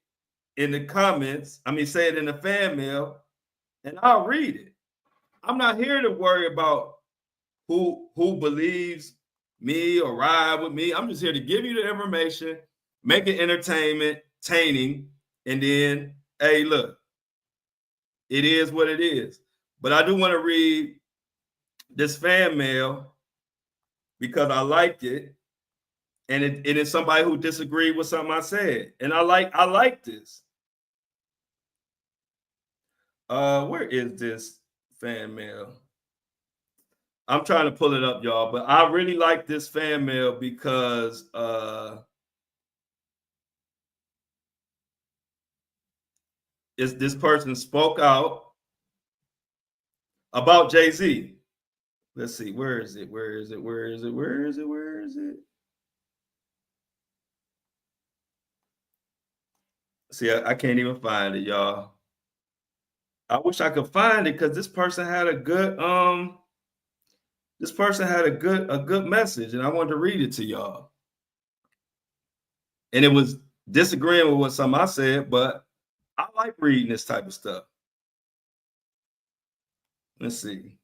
in the comments, say it in the fan mail, and I'll read it. I'm not here to worry about who believes me or ride with me. I'm just here to give you the information, make it entertaining, and then, hey, look, it is what it is. But I do want to read this fan mail because I liked it, and it is somebody who disagreed with something I said, and I like this. Where is this fan mail? I'm trying to pull it up, y'all, but I really like this fan mail because this person spoke out about Jay-Z. Let's see, where is it? See, I can't even find it, y'all. I wish I could find it because this person had a good message, and I wanted to read it to y'all. And it was disagreeing with what something I said, but I like reading this type of stuff. Let's see.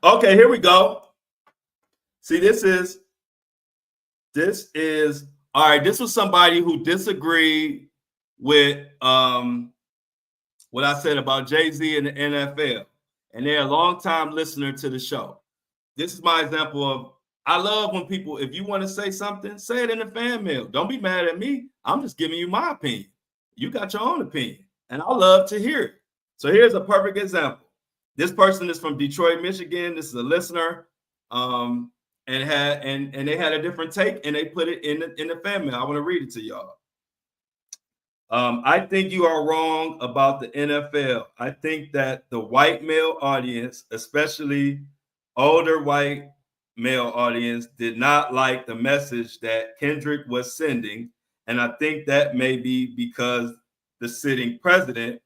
Okay, here we go. See, this is all right. This was somebody who disagreed with what I said about Jay-Z and the NFL, and they're a long-time listener to the show. This is my example of, I love when people, if you want to say something, say it in the fan mail. Don't be mad at me. I'm just giving you my opinion. You got your own opinion, and I love to hear it. So here's a perfect example. This person is from Detroit, Michigan. This is a listener, and they had a different take, and they put it in the fan mail. I want to read it to y'all. I think you are wrong about the NFL. I think that the white male audience, especially older white male audience, did not like the message that Kendrick was sending. And I think that may be because the sitting president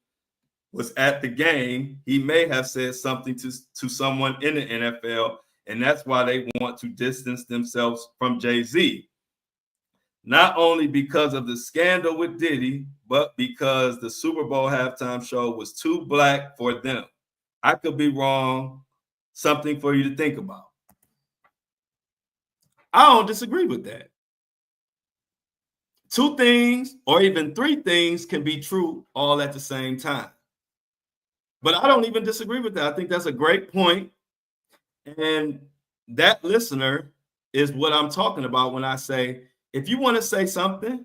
was at the game. He may have said something to someone in the NFL, and that's why they want to distance themselves from Jay-Z. Not only because of the scandal with Diddy, but because the Super Bowl halftime show was too black for them. I could be wrong. Something for you to think about. I don't disagree with that. Two things or even three things can be true all at the same time. But I don't even disagree with that. I think that's a great point. And that listener is what I'm talking about when I say, if you want to say something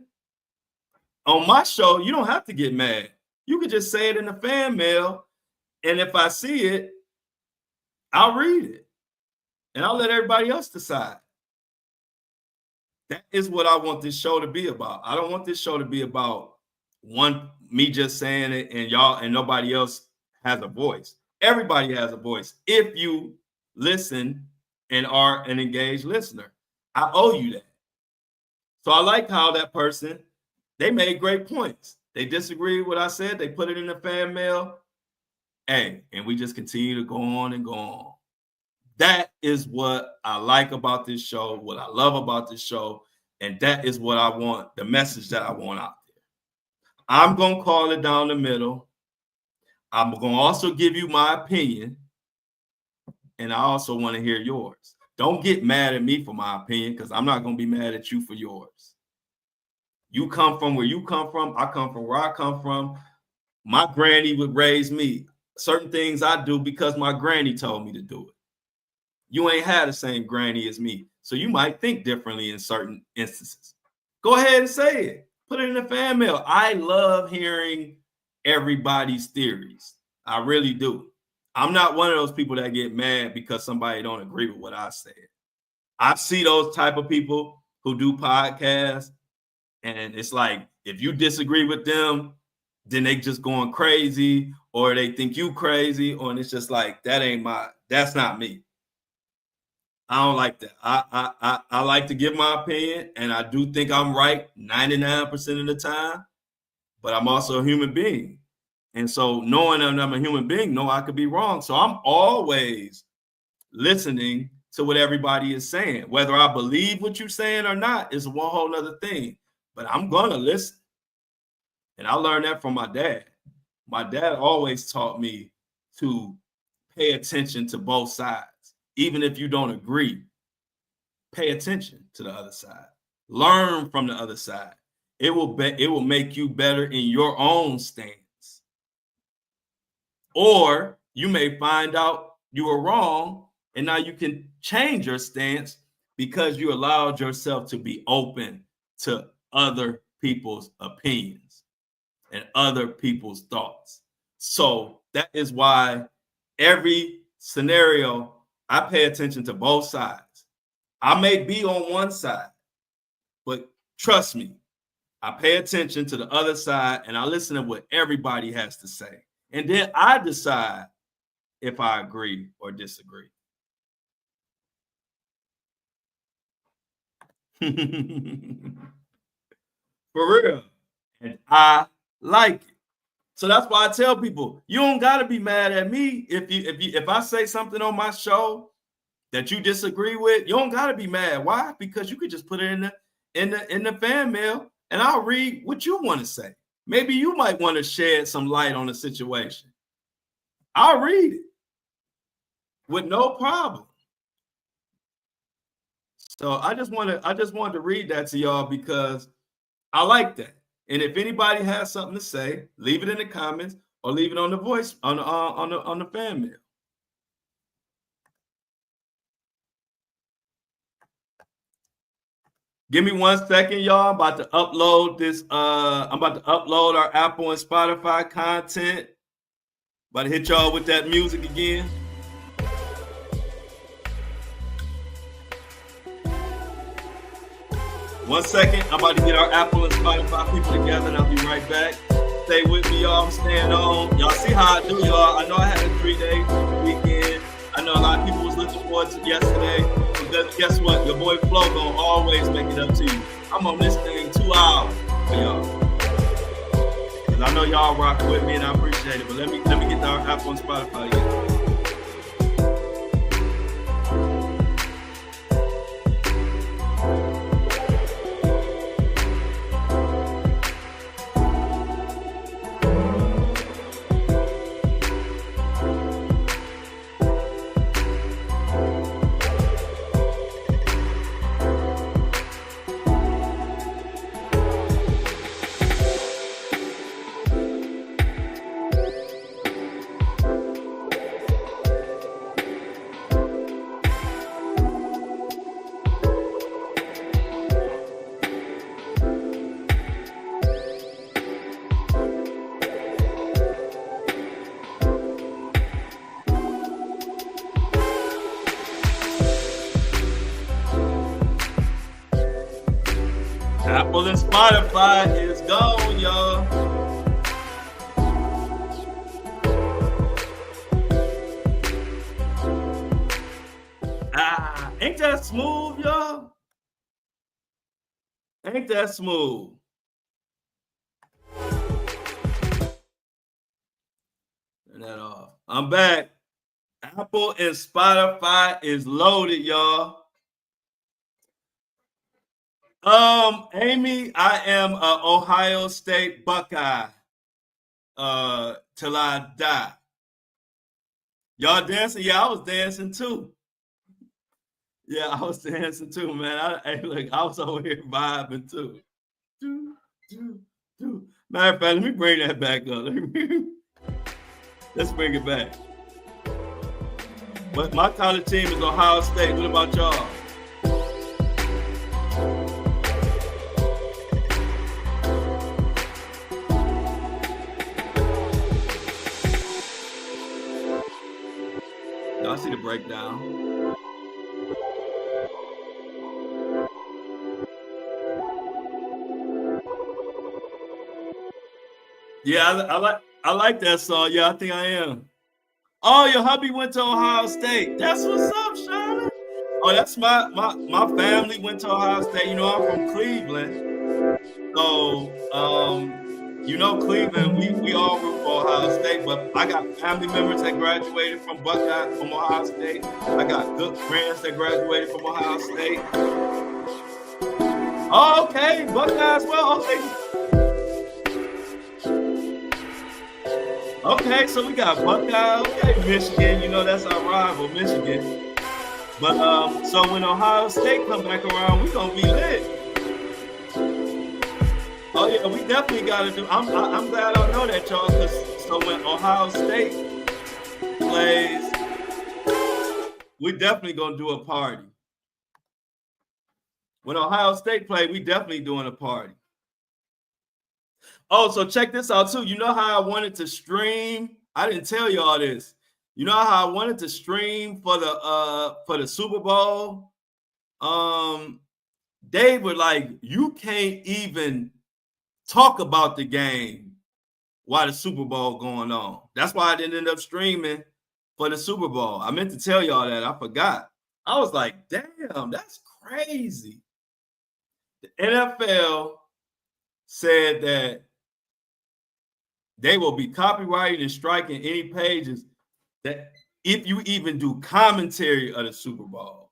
on my show, you don't have to get mad. You could just say it in the fan mail. And if I see it, I'll read it. And I'll let everybody else decide. That is what I want this show to be about. I don't want this show to be about me just saying it and y'all and nobody else has a voice. Everybody has a voice if you listen and are an engaged listener. I owe you that. So I like how that person, they made great points. They disagreed with what I said. They put it in the fan mail. Hey, and we just continue to go on and go on. That is what I like about this show, what I love about this show, and that is what I want, the message that I want out there. I'm going to call it down the middle. I'm going to also give you my opinion, and I also want to hear yours. Don't get mad at me for my opinion, because I'm not going to be mad at you for yours. You come from where you come from. I come from where I come from. My granny would raise me. Certain things I do because my granny told me to do it. You ain't had the same granny as me, so you might think differently in certain instances. Go ahead and say it. Put it in the fan mail. I love hearing everybody's theories. I really do. I'm not one of those people that get mad because somebody don't agree with what I said. I see those type of people who do podcasts, and it's like, if you disagree with them, then they just going crazy, or they think you crazy, or it's just like, that's not me. I don't like that. I like to give my opinion, and I do think I'm right 99% of the time, but I'm also a human being. And so knowing that I'm a human being, no, I could be wrong. So I'm always listening to what everybody is saying. Whether I believe what you're saying or not is one whole other thing. But I'm gonna listen. And I learned that from my dad. My dad always taught me to pay attention to both sides. Even if you don't agree, pay attention to the other side. Learn from the other side. It will make you better in your own stance. Or you may find out you were wrong, and now you can change your stance because you allowed yourself to be open to other people's opinions and other people's thoughts. So that is why every scenario, I pay attention to both sides. I may be on one side, but trust me, I pay attention to the other side and I listen to what everybody has to say. And then I decide if I agree or disagree. For real. And I like it. So that's why I tell people, you don't gotta be mad at me if I say something on my show that you disagree with. You don't gotta be mad. Why? Because you could just put it in the fan mail, and I'll read what you want to say. Maybe you might want to shed some light on the situation. I'll read it with no problem. So I just wanted to read that to y'all because I like that. And if anybody has something to say, leave it in the comments or leave it on the voice on the fan mail. Give me 1 second, y'all. I'm about to upload this. I'm about to upload our Apple and Spotify content. About to hit y'all with that music again. One second, I'm about to get our Apple and Spotify people together, and I'll be right back. Stay with me, y'all. I'm staying on. Y'all see how I do, y'all. I know I had a 3-day weekend. I know a lot of people was looking forward to yesterday. But guess what? Your boy Flo gonna always make it up to you. I'm on this thing 2 hours for y'all. Because I know y'all rock with me, and I appreciate it. But let me get our Apple and Spotify again. Apple and Spotify is gone, y'all. Ain't that smooth, y'all? Ain't that smooth? Turn that off. I'm back. Apple and Spotify is loaded, y'all. Amy, I am an Ohio State Buckeye till I die. Y'all dancing? Yeah, I was dancing too. Yeah, I was dancing too, man. Look, I was over here vibing too. Matter of fact, let me bring that back up. Let's bring it back. But my college team is Ohio State. What about y'all? Y'all see the breakdown. Yeah, I like that song. Yeah, I think I am. Oh, your hubby went to Ohio State. That's what's up, Charlotte. Oh, that's my family went to Ohio State. You know, I'm from Cleveland. So you know, Cleveland, we all root for Ohio State, but I got family members that graduated from Ohio State. I got good friends that graduated from Ohio State. Oh, okay, Buckeyes. Well, okay, so we got Buckeye. Okay, Michigan. You know that's our rival, Michigan. But so when Ohio State come back around, we gonna be lit. Oh yeah, we definitely got to do. I'm glad I know that, y'all. Cause so when Ohio State plays, we definitely gonna do a party. When Ohio State play, we definitely doing a party. Oh, so check this out too. You know how I wanted to stream? I didn't tell you all this. You know how I wanted to stream for the Super Bowl? They were like, you can't even talk about the game while the Super Bowl going on. That's why I didn't end up streaming for the Super Bowl. I meant to tell y'all that. I forgot. I was like, damn, that's crazy. The NFL said that they will be copyrighting and striking any pages that if you even do commentary of the Super Bowl.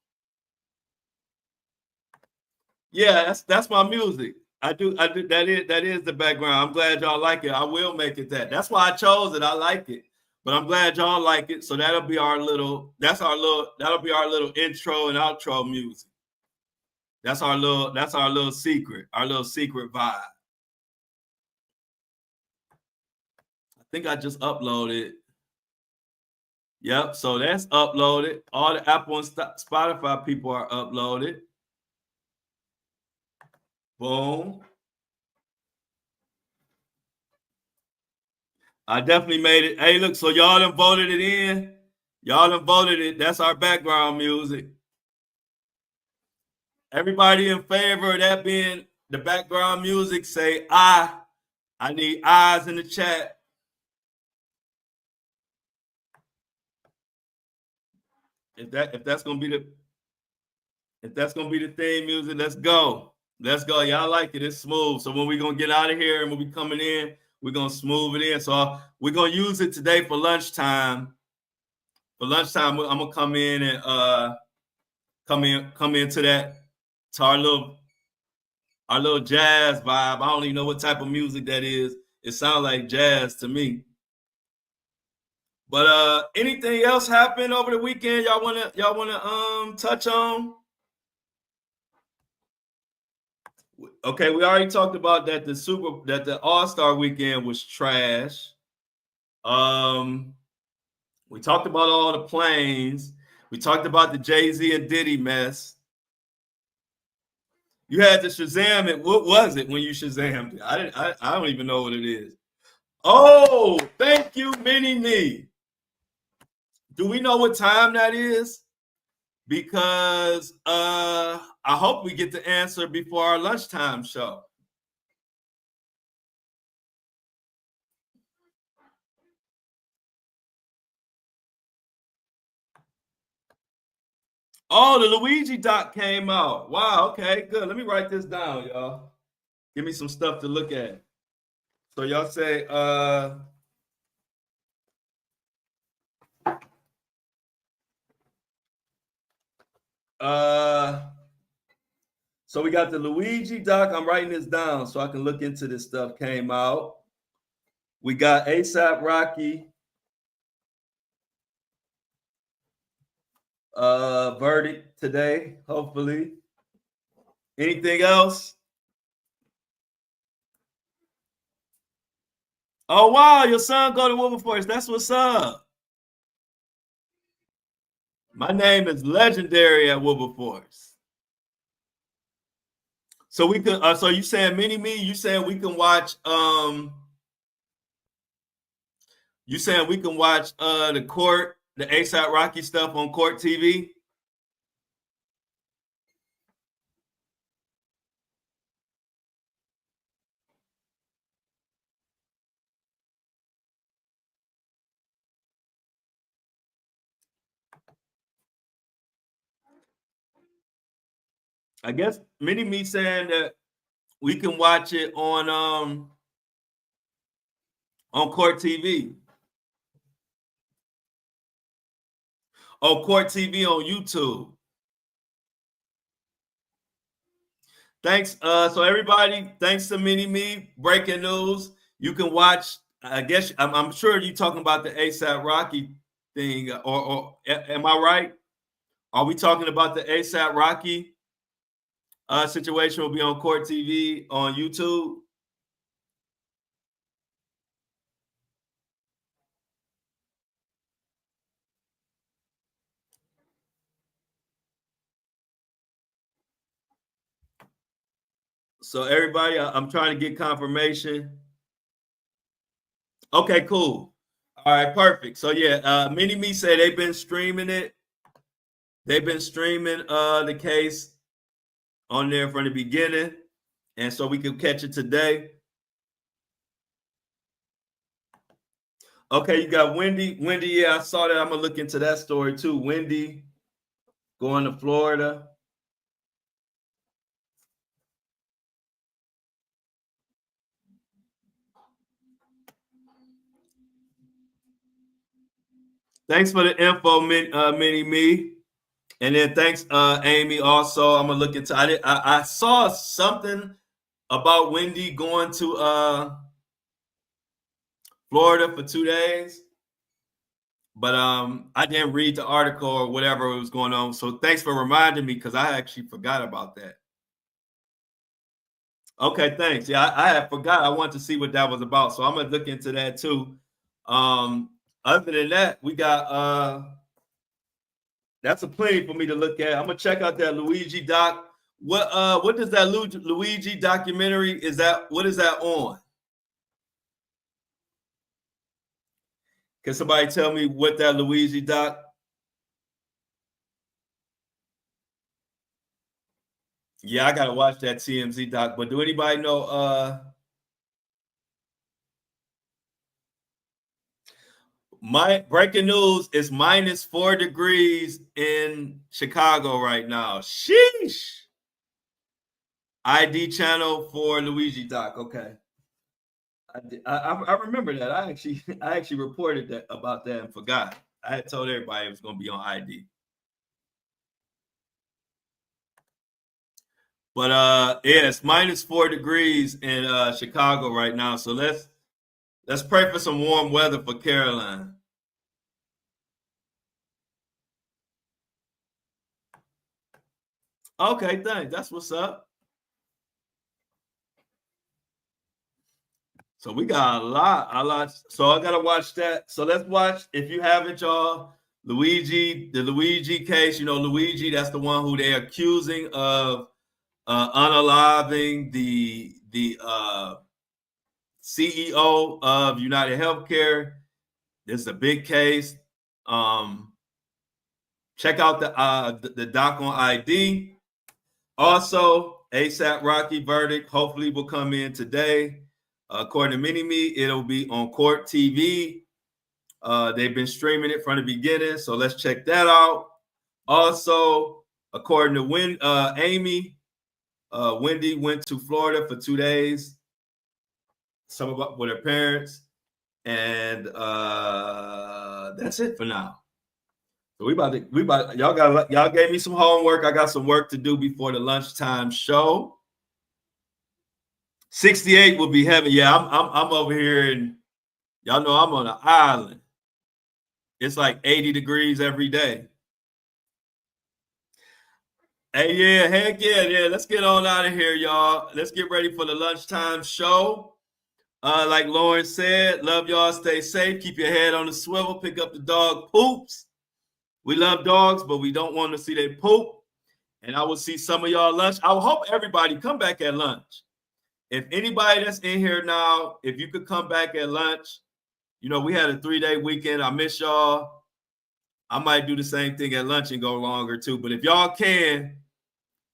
Yeah, that's my music. I do that is the background. I'm glad y'all like it. I will make it that. That's why I chose it. I like it. But I'm glad y'all like it. So that'll be our little intro and outro music. That's our little secret vibe. I think I just uploaded. Yep, so that's uploaded. All the Apple and Spotify people are uploaded. Boom. I definitely made it. Hey, look, so y'all done voted it in. Y'all done voted it. That's our background music. Everybody in favor of that being the background music, say I. I need eyes in the chat. If that's gonna be the theme music, let's go. Let's go. Y'all like it. It's smooth. So when we gonna get out of here and when we coming in, we're gonna smooth it in. So we're gonna use it today for lunchtime. For lunchtime, I'm gonna come in and come into that to our little jazz vibe. I don't even know what type of music that is. It sounds like jazz to me. But anything else happened over the weekend y'all wanna touch on? Okay, we already talked about that the All-Star weekend was trash. Um we talked about all the planes. We talked about the Jay-Z and Diddy mess. You had to Shazam it. What was it when you Shazammed it? I don't even know what it is. Oh, thank you, Mini Me. Do we know what time that is? Because I hope we get the answer before our lunchtime show. Oh, the Luigi doc came out. Wow, okay, good. Let me write this down, y'all. Give me some stuff to look at. So y'all say so we got the Luigi doc. I'm writing this down so I can look into this stuff. Came out. We got ASAP Rocky verdict today, hopefully. Anything else? Oh wow, your son go to Wilberforce. That's what's up. My name is legendary at Wilberforce. So we could so you saying Mini Me, you saying we can watch you saying we can watch the court, the ASAP Rocky stuff on Court TV? I guess Mini Me saying that we can watch it on Court TV. Oh, Court TV on YouTube. Thanks. So everybody, thanks to Mini Me. Breaking news. You can watch. I guess I'm sure you're talking about the ASAP Rocky thing, or am I right? Are we talking about the ASAP Rocky situation? Will be on Court TV on YouTube. So everybody, I'm trying to get confirmation. Okay, cool. All right, perfect. So yeah, Mini Me said they've been streaming it. They've been streaming the case on there from the beginning, and so we could catch it today. Okay, you got Wendy. Wendy, yeah, I saw that. I'm gonna look into that story too. Wendy going to Florida. Thanks for the info, Mini Me. And then thanks, Amy. Also, I'm gonna look into. I saw something about Wendy going to Florida for 2 days, but I didn't read the article or whatever was going on. So thanks for reminding me because I actually forgot about that. Okay, thanks. Yeah, I had forgot. I wanted to see what that was about, so I'm gonna look into that too. Other than that, we got that's a plenty for me to look at. I'm gonna check out that Luigi doc. What does that Luigi documentary is that? What is that on? Can somebody tell me what that Luigi doc? Yeah, I gotta watch that TMZ doc. But do anybody know? My breaking news is -4 degrees in Chicago right now. Sheesh. ID channel for Luigi doc. Okay. I remember that. I actually reported that about that and forgot. I had told everybody it was going to be on ID. But yeah, it's -4 degrees in Chicago right now. So let's pray for some warm weather for Caroline. Okay, thanks. That's what's up. So we got a lot. So I gotta watch that. So let's watch. If you haven't, y'all, the Luigi case. You know, Luigi. That's the one who they're accusing of unaliving the CEO of United Healthcare. This is a big case. Check out the doc on ID. Also, ASAP Rocky verdict hopefully will come in today. According to Mini Me, it'll be on Court TV. They've been streaming it from the beginning, so let's check that out. Also, according to Amy, Wendy went to Florida for 2 days, with her parents, and that's it for now. So y'all gave me some homework. I got some work to do before the lunchtime show. 68 will be heavy. Yeah, I'm over here, and y'all know I'm on an island. It's like 80 degrees every day. Hey, yeah, heck yeah. Let's get on out of here, y'all. Let's get ready for the lunchtime show. Like Lauren said, love y'all. Stay safe. Keep your head on the swivel. Pick up the dog poops. We love dogs, but we don't want to see they poop. And I will see some of y'all lunch. I hope everybody come back at lunch. If anybody that's in here now, if you could come back at lunch, you know, we had a 3-day weekend. I miss y'all. I might do the same thing at lunch and go longer too. But if y'all can,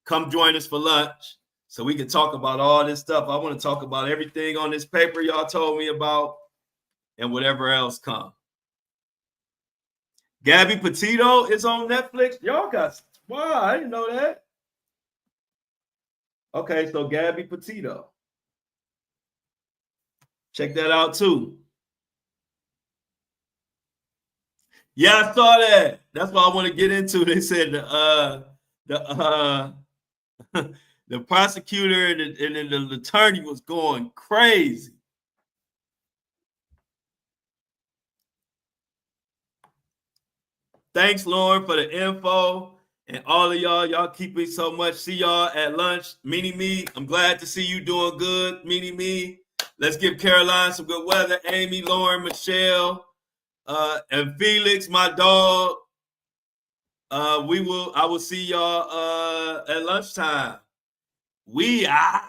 come join us for lunch so we can talk about all this stuff. I want to talk about everything on this paper y'all told me about and whatever else come. Gabby Petito is on Netflix. Y'all got, wow, I didn't know that. Okay, so Gabby Petito. Check that out too. Yeah, I saw that. That's what I want to get into. They said the the prosecutor and the attorney was going crazy. Thanks, Lauren, for the info. And all of y'all, y'all keep me so much. See y'all at lunch. Meanie Me, I'm glad to see you doing good. Meanie Me. Let's give Caroline some good weather. Amy, Lauren, Michelle, and Felix, my dog. I will see y'all at lunchtime. We out.